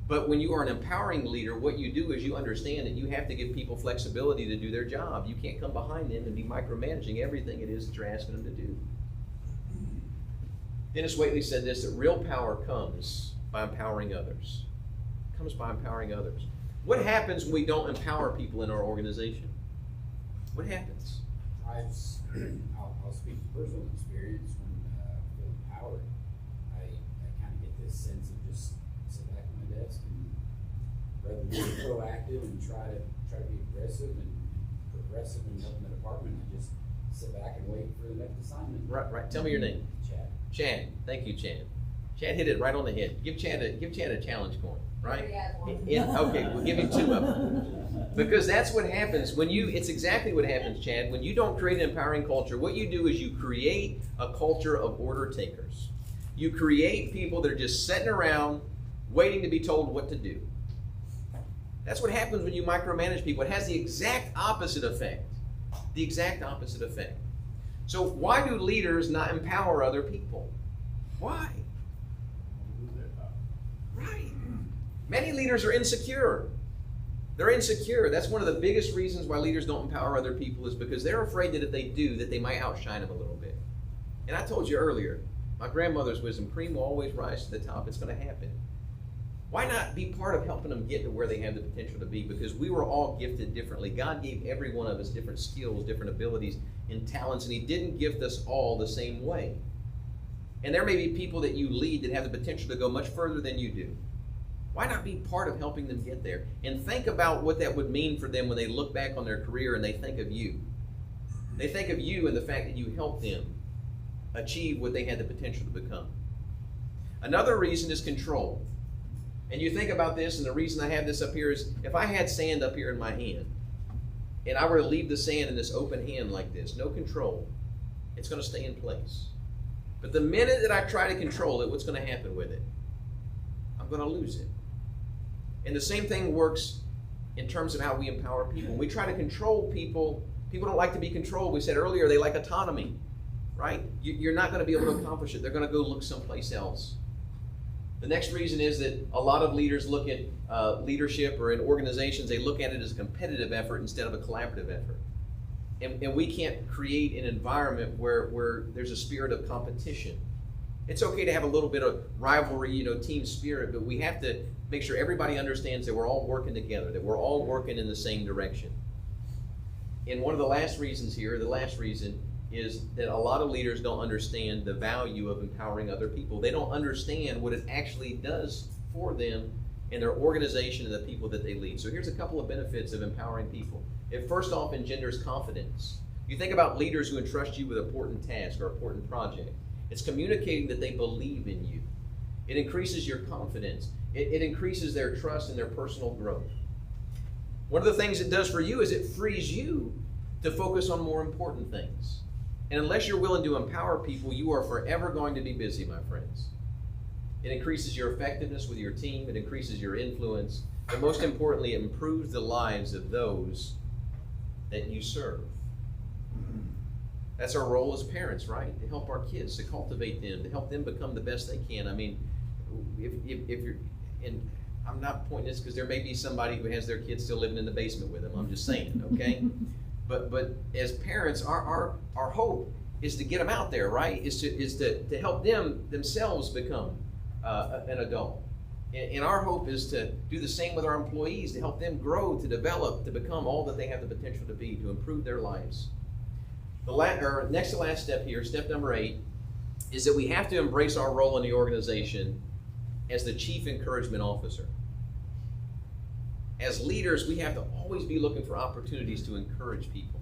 But when you are an empowering leader, what you do is you understand that you have to give people flexibility to do their job. You can't come behind them and be micromanaging everything it is that you're asking them to do. Dennis Waitley said this, that real power comes by empowering others. It comes by empowering others. What happens when we don't empower people in our organization? What happens? I'll speak to personal experience when I feel empowered. I kind of get this sense of just sit back at my desk and rather than be proactive and try to be aggressive and progressive in helping the department, I just sit back and wait for the next assignment. Right. Tell me your name. Chad. Thank you, Chad. Chad hit it right on the head. Give Chad a challenge coin, right? Okay, we'll give him 2 of them. Because that's what happens when it's exactly what happens, Chad. When you don't create an empowering culture, what you do is you create a culture of order takers. You create people that are just sitting around waiting to be told what to do. That's what happens when you micromanage people. It has the exact opposite effect. The exact opposite effect. So why do leaders not empower other people? Why? Right. Many leaders are insecure. They're insecure. That's one of the biggest reasons why leaders don't empower other people, is because they're afraid that if they do, that they might outshine them a little bit. And I told you earlier, my grandmother's wisdom, cream will always rise to the top. It's going to happen. Why not be part of helping them get to where they have the potential to be? Because we were all gifted differently. God gave every one of us different skills, different abilities and talents, and He didn't gift us all the same way. And there may be people that you lead that have the potential to go much further than you do. Why not be part of helping them get there? And think about what that would mean for them when they look back on their career and they think of you. They think of you and the fact that you helped them achieve what they had the potential to become. Another reason is control. And you think about this, and the reason I have this up here is, if I had sand up here in my hand, and I were to leave the sand in this open hand like this, no control, it's going to stay in place. But the minute that I try to control it, what's going to happen with it? I'm going to lose it. And the same thing works in terms of how we empower people. When we try to control people, people don't like to be controlled. We said earlier, they like autonomy, right? You're not going to be able to accomplish it. They're going to go look someplace else. The next reason is that a lot of leaders look at leadership, or in organizations, they look at it as a competitive effort instead of a collaborative effort. And we can't create an environment where there's a spirit of competition. It's okay to have a little bit of rivalry, team spirit, but we have to make sure everybody understands that we're all working together, that we're all working in the same direction. And one of the last reasons here, the last reason, is that a lot of leaders don't understand the value of empowering other people. They don't understand what it actually does for them and their organization and the people that they lead. So here's a couple of benefits of empowering people. It first off engenders confidence. You think about leaders who entrust you with an important task or important project. It's communicating that they believe in you. It increases your confidence. It increases their trust and their personal growth. One of the things it does for you is it frees you to focus on more important things. And unless you're willing to empower people, you are forever going to be busy, my friends. It increases your effectiveness with your team. It increases your influence. But most importantly, it improves the lives of those that you serve. That's our role as parents, right? To help our kids, to cultivate them, to help them become the best they can. I mean, if you're, and I'm not pointing this because there may be somebody who has their kids still living in the basement with them. I'm just saying, okay? But as parents, our hope is to get them out there, right? Is to help them themselves become an adult. And our hope is to do the same with our employees, to help them grow, to develop, to become all that they have the potential to be, to improve their lives. The next to last step here, step number 8, is that we have to embrace our role in the organization as the chief encouragement officer. As leaders, we have to always be looking for opportunities to encourage people.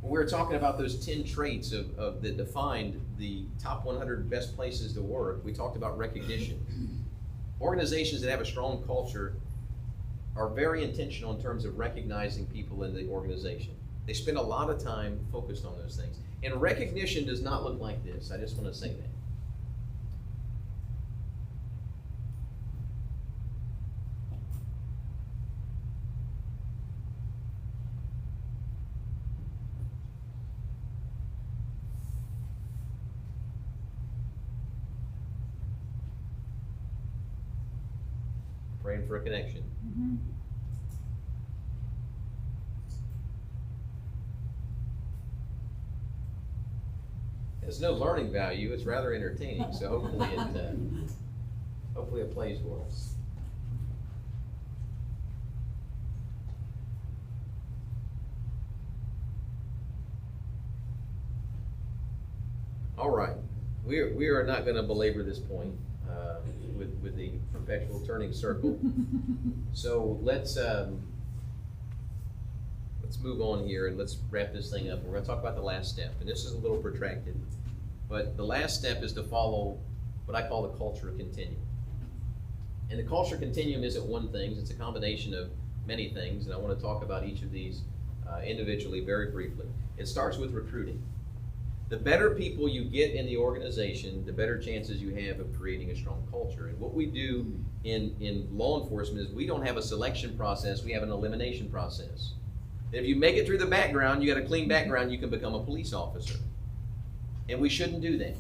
When we were talking about those 10 traits that defined the top 100 best places to work, we talked about recognition. Organizations that have a strong culture are very intentional in terms of recognizing people in the organization. They spend a lot of time focused on those things. And recognition does not look like this. I just want to say that. Praying for a connection. Mm-hmm. There's no learning value, it's rather entertaining, so hopefully it plays for us. All right, we are not going to belabor this point with the perpetual turning circle. So let's move on here and let's wrap this thing up. We're going to talk about the last step, and this is a little protracted, but the last step is to follow what I call the culture continuum. And the culture continuum isn't one thing; it's a combination of many things, and I want to talk about each of these individually very briefly. It starts with recruiting. The better people you get in the organization, the better chances you have of creating a strong culture. And what we do in law enforcement is we don't have a selection process, we have an elimination process. And if you make it through the background, you got a clean background, you can become a police officer. And we shouldn't do that.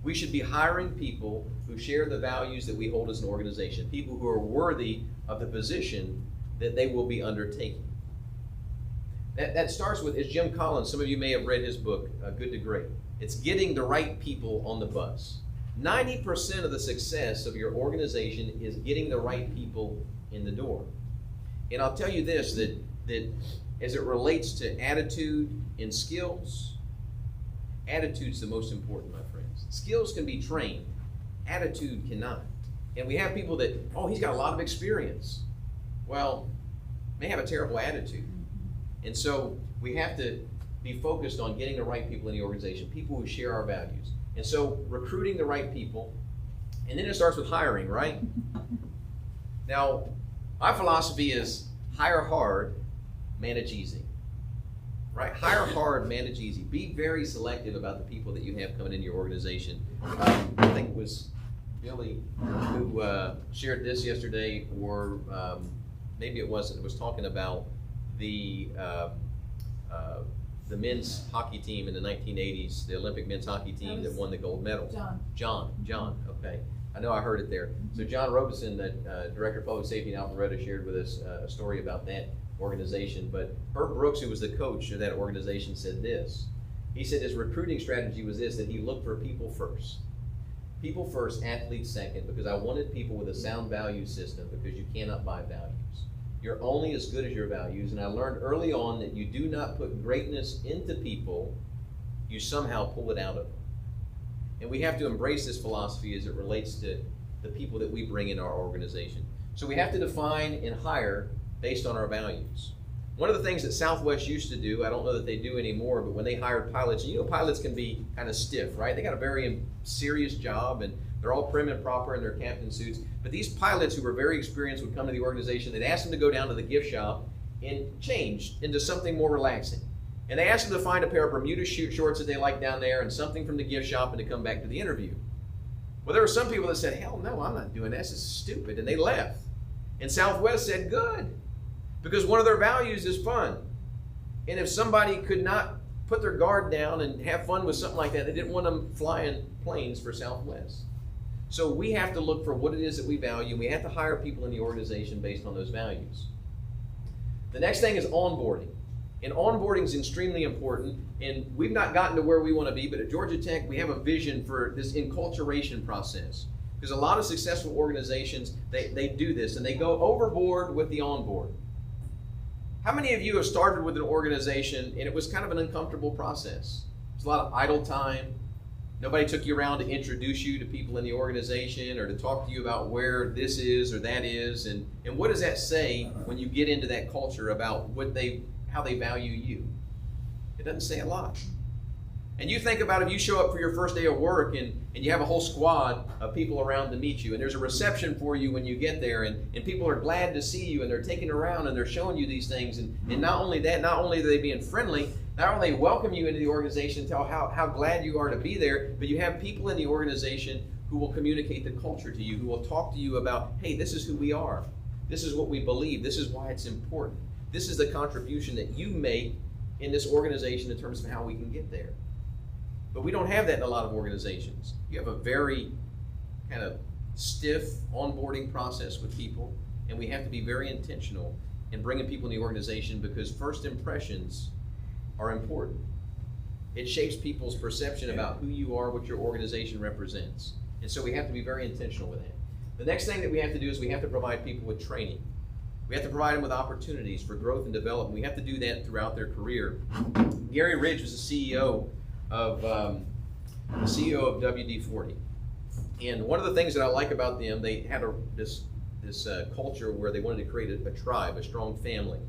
We should be hiring people who share the values that we hold as an organization, people who are worthy of the position that they will be undertaking. That starts with, as Jim Collins, some of you may have read his book, Good to Great. It's getting the right people on the bus. 90% of the success of your organization is getting the right people in the door. And I'll tell you this, that as it relates to attitude and skills, attitude's the most important, my friends. Skills can be trained, attitude cannot. And we have people that, oh, he's got a lot of experience. Well, may have a terrible attitude. And so we have to be focused on getting the right people in the organization, people who share our values. And so recruiting the right people, and then it starts with hiring, right? Now, my philosophy is hire hard, manage easy, right? Hire hard, manage easy. Be very selective about the people that you have coming into your organization. I think it was Billy who shared this yesterday, or maybe it wasn't. It was talking about the men's hockey team in the 1980s, the Olympic men's hockey team that won the gold medal. John, okay. I know I heard it there. So John Robeson, the Director of Public Safety in Alpharetta, shared with us a story about that organization. But Herb Brooks, who was the coach of that organization, said this. He said his recruiting strategy was this, that he looked for people first. People first, athletes second, because I wanted people with a sound value system, because you cannot buy values. You're only as good as your values, and I learned early on that you do not put greatness into people, you somehow pull it out of them. And we have to embrace this philosophy as it relates to the people that we bring in our organization. So we have to define and hire based on our values. One of the things that Southwest used to do, I don't know that they do anymore, but when they hired pilots, you know, pilots can be kind of stiff, right? They got a very serious job, and they're all prim and proper in their captain suits. But these pilots who were very experienced would come to the organization. They'd ask them to go down to the gift shop and change into something more relaxing. And they asked them to find a pair of Bermuda shorts that they liked down there and something from the gift shop and to come back to the interview. Well, there were some people that said, hell no, I'm not doing this. This is stupid. And they left. And Southwest said, good. Because one of their values is fun. And if somebody could not put their guard down and have fun with something like that, they didn't want them flying planes for Southwest. So we have to look for what it is that we value. We have to hire people in the organization based on those values. The next thing is onboarding. And onboarding is extremely important. And we've not gotten to where we want to be, but at Georgia Tech, we have a vision for this enculturation process. Because a lot of successful organizations, they do this, and they go overboard with the onboard. How many of you have started with an organization and it was kind of an uncomfortable process? There's a lot of idle time. Nobody took you around to introduce you to people in the organization or to talk to you about where this is or that is. And what does that say when you get into that culture about how they value you? It doesn't say a lot. And you think about if you show up for your first day of work and you have a whole squad of people around to meet you, and there's a reception for you when you get there, and people are glad to see you, and they're taking you around and they're showing you these things. And not only that, not only are they being friendly, not only welcome you into the organization and tell how glad you are to be there, but you have people in the organization who will communicate the culture to you, who will talk to you about, hey, this is who we are. This is what we believe. This is why it's important. This is the contribution that you make in this organization in terms of how we can get there. But we don't have that in a lot of organizations. You have a very kind of stiff onboarding process with people, and we have to be very intentional in bringing people in the organization because first impressions are important. It shapes people's perception about who you are, what your organization represents. And so we have to be very intentional with that. The next thing that we have to do is we have to provide people with training. We have to provide them with opportunities for growth and development. We have to do that throughout their career. Gary Ridge was the CEO of WD-40. And one of the things that I like about them, they had this culture where they wanted to create a tribe, a strong family.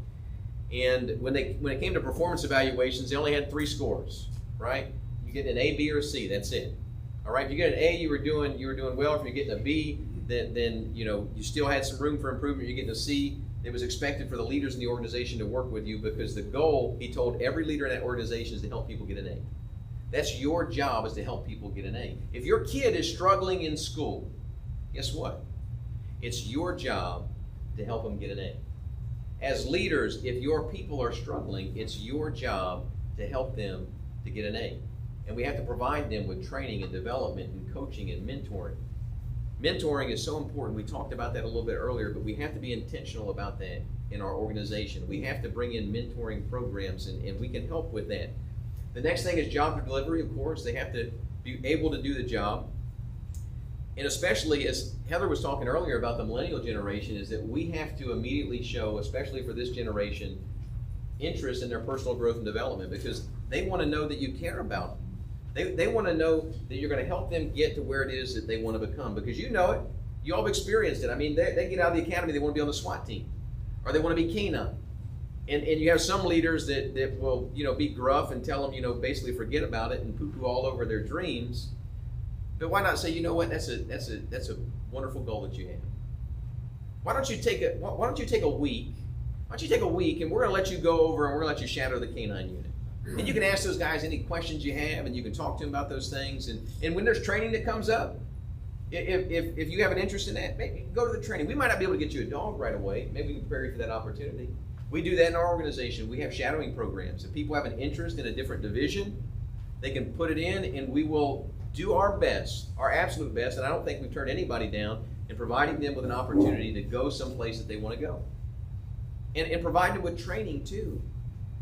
And when it came to performance evaluations, they only had 3 scores, right? You get an A, B, or a C, that's it. All right, if you get an A, you were doing well. If you're getting a B, then you still had some room for improvement. You're getting a C. It was expected for the leaders in the organization to work with you because the goal, he told every leader in that organization, is to help people get an A. That's your job, is to help people get an A. If your kid is struggling in school, guess what? It's your job to help them get an A. As leaders, if your people are struggling, it's your job to help them to get an A. And we have to provide them with training and development and coaching and mentoring. Mentoring is so important. We talked about that a little bit earlier, but we have to be intentional about that in our organization. We have to bring in mentoring programs, and we can help with that. The next thing is job delivery, of course. They have to be able to do the job. And especially, as Heather was talking earlier about the millennial generation, is that we have to immediately show, especially for this generation, interest in their personal growth and development, because they want to know that you care about them. They want to know that you're going to help them get to where it is that they want to become, because you know it. You all have experienced it. I mean, they get out of the academy, they want to be on the SWAT team, or they want to be K9. And you have some leaders that will, be gruff and tell them, basically forget about it and poo-poo all over their dreams. But why not say, you know what, that's a wonderful goal that you have. Why don't you take a week? Why don't you take a week and we're going to let you go over and we're going to let you shadow the K9 unit. And you can ask those guys any questions you have, and you can talk to them about those things. And when there's training that comes up, if you have an interest in that, maybe go to the training. We might not be able to get you a dog right away. Maybe we can prepare you for that opportunity. We do that in our organization. We have shadowing programs. If people have an interest in a different division, they can put it in, and we will do our best, our absolute best, and I don't think we've turned anybody down in providing them with an opportunity to go someplace that they want to go. And provide them with training too.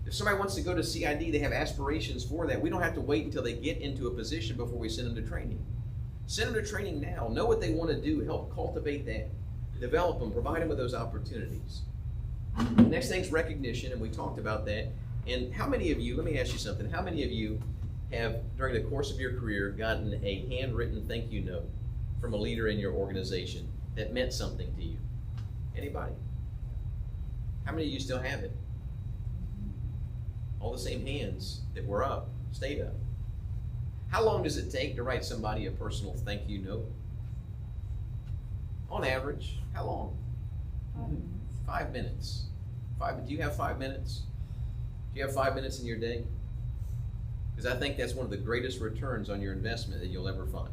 If somebody wants to go to CID, they have aspirations for that. We don't have to wait until they get into a position before we send them to training. Send them to training now. Know what they want to do. Help cultivate that. Develop them. Provide them with those opportunities. The next thing's recognition, and we talked about that. And how many of you, let me ask you something, how many of you have, during the course of your career, gotten a handwritten thank you note from a leader in your organization that meant something to you? Anybody? How many of you still have it? All the same hands that were up stayed up. How long does it take to write somebody a personal thank you note? On average, how long? 5 minutes. Do you have 5 minutes? Do you have 5 minutes in your day? Because I think that's one of the greatest returns on your investment that you'll ever find.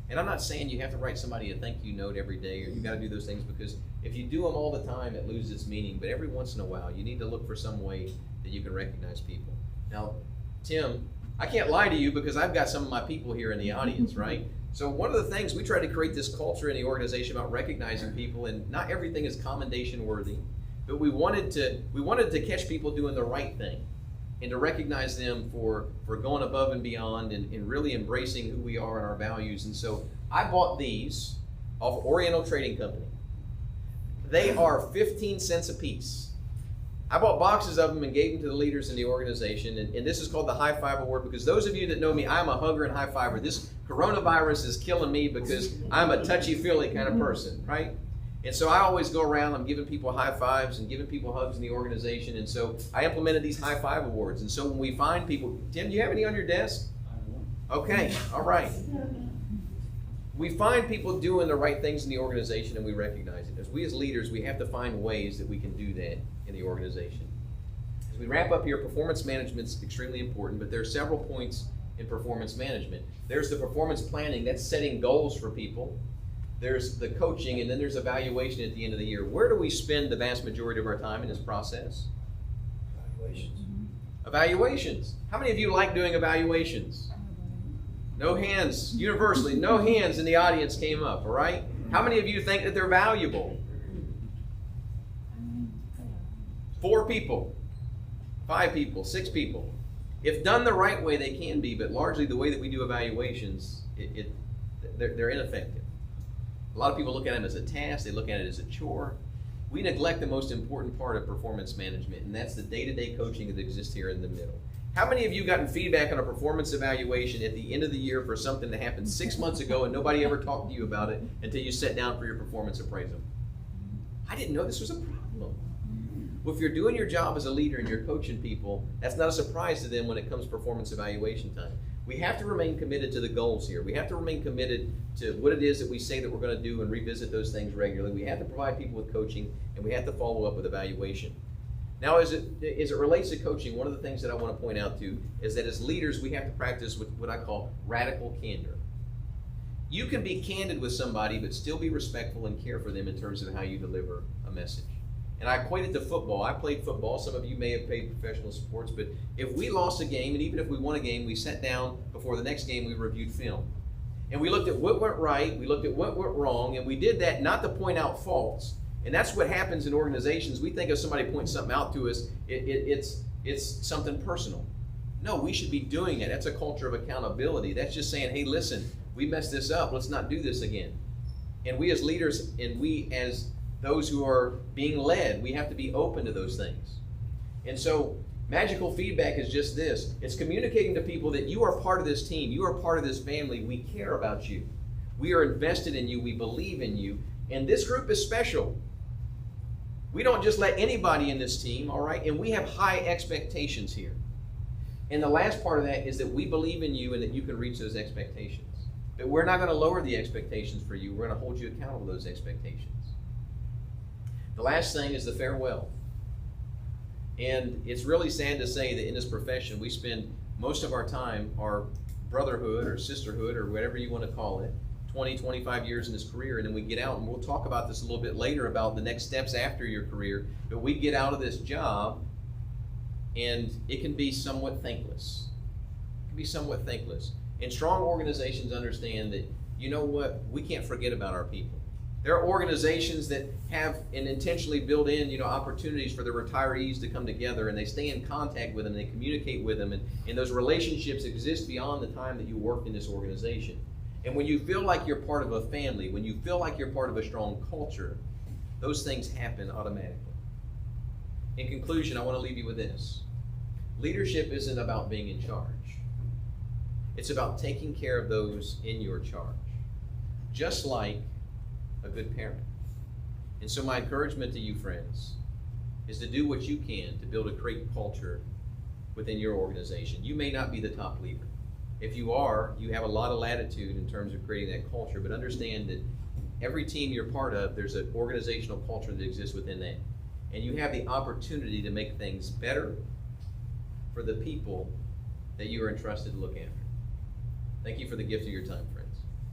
And I'm not saying you have to write somebody a thank you note every day, or you got to do those things, because if you do them all the time, it loses its meaning. But every once in a while, you need to look for some way that you can recognize people. Now, Tim, I can't lie to you because I've got some of my people here in the audience, right? So one of the things, we try to create this culture in the organization about recognizing people, and not everything is commendation worthy, but we wanted to catch people doing the right thing and to recognize them for going above and beyond and really embracing who we are and our values. And so I bought these off Oriental Trading Company. They are 15 cents a piece. I bought boxes of them and gave them to the leaders in the organization, and this is called the High Five Award, because those of you that know me, I'm a hugger and high fiver. This coronavirus is killing me because I'm a touchy-feely kind of person, right? And so I always go around, I'm giving people high fives and giving people hugs in the organization, and so I implemented these High Five Awards. And so when we find people, Tim, do you have any on your desk? Okay, all right. We find people doing the right things in the organization, and we recognize it. As we as leaders, we have to find ways that we can do that in the organization. As we wrap up here, performance management is extremely important, but there are several points in performance management. There's the performance planning, that's setting goals for people. There's the coaching, and then there's evaluation at the end of the year. Where do we spend the vast majority of our time in this process? Evaluations. Evaluations. How many of you like doing evaluations? No hands, universally, no hands in the audience came up, all right? How many of you think that they're valuable? 4 people, 5 people, 6 people. If done the right way, they can be, but largely the way that we do evaluations, they're ineffective. A lot of people look at them as a task, they look at it as a chore. We neglect the most important part of performance management, and that's the day-to-day coaching that exists here in the middle. How many of you gotten feedback on a performance evaluation at the end of the year for something that happened 6 months ago and nobody ever talked to you about it until you sat down for your performance appraisal? I didn't know this was a problem. Well, if you're doing your job as a leader and you're coaching people, that's not a surprise to them when it comes performance evaluation time. We have to remain committed to the goals here. We have to remain committed to what it is that we say that we're going to do and revisit those things regularly. We have to provide people with coaching, and we have to follow up with evaluation. Now, as it relates to coaching, one of the things that I want to point out to is that as leaders, we have to practice what I call radical candor. You can be candid with somebody, but still be respectful and care for them in terms of how you deliver a message. And I equate it to football. I played football. Some of you may have played professional sports, but if we lost a game, and even if we won a game, we sat down before the next game, we reviewed film. And we looked at what went right, we looked at what went wrong, and we did that not to point out faults. And that's what happens in organizations. We think if somebody points something out to us, it's something personal. No, we should be doing it. That's a culture of accountability. That's just saying, hey, listen, we messed this up. Let's not do this again. And we as leaders, and we as those who are being led, we have to be open to those things. And so magical feedback is just this. It's communicating to people that you are part of this team. You are part of this family. We care about you. We are invested in you. We believe in you. And this group is special. We don't just let anybody in this team, all right? And we have high expectations here. And the last part of that is that we believe in you and that you can reach those expectations. But we're not going to lower the expectations for you. We're going to hold you accountable to those expectations. The last thing is the farewell. And it's really sad to say that in this profession, we spend most of our time, our brotherhood or sisterhood or whatever you want to call it, 20, 25 years in this career, and then we get out, and we'll talk about this a little bit later about the next steps after your career, but we get out of this job, and it can be somewhat thankless. It can be somewhat thankless. And strong organizations understand that, you know what, we can't forget about our people. There are organizations that have and intentionally build in, opportunities for the retirees to come together, and they stay in contact with them, they communicate with them, and those relationships exist beyond the time that you worked in this organization. And when you feel like you're part of a family, when you feel like you're part of a strong culture, those things happen automatically. In conclusion, I want to leave you with this. Leadership isn't about being in charge. It's about taking care of those in your charge, just like a good parent. And so my encouragement to you, friends, is to do what you can to build a great culture within your organization. You may not be the top leader. If you are, you have a lot of latitude in terms of creating that culture, but understand that every team you're part of, there's an organizational culture that exists within that. And you have the opportunity to make things better for the people that you are entrusted to look after. Thank you for the gift of your time, friends.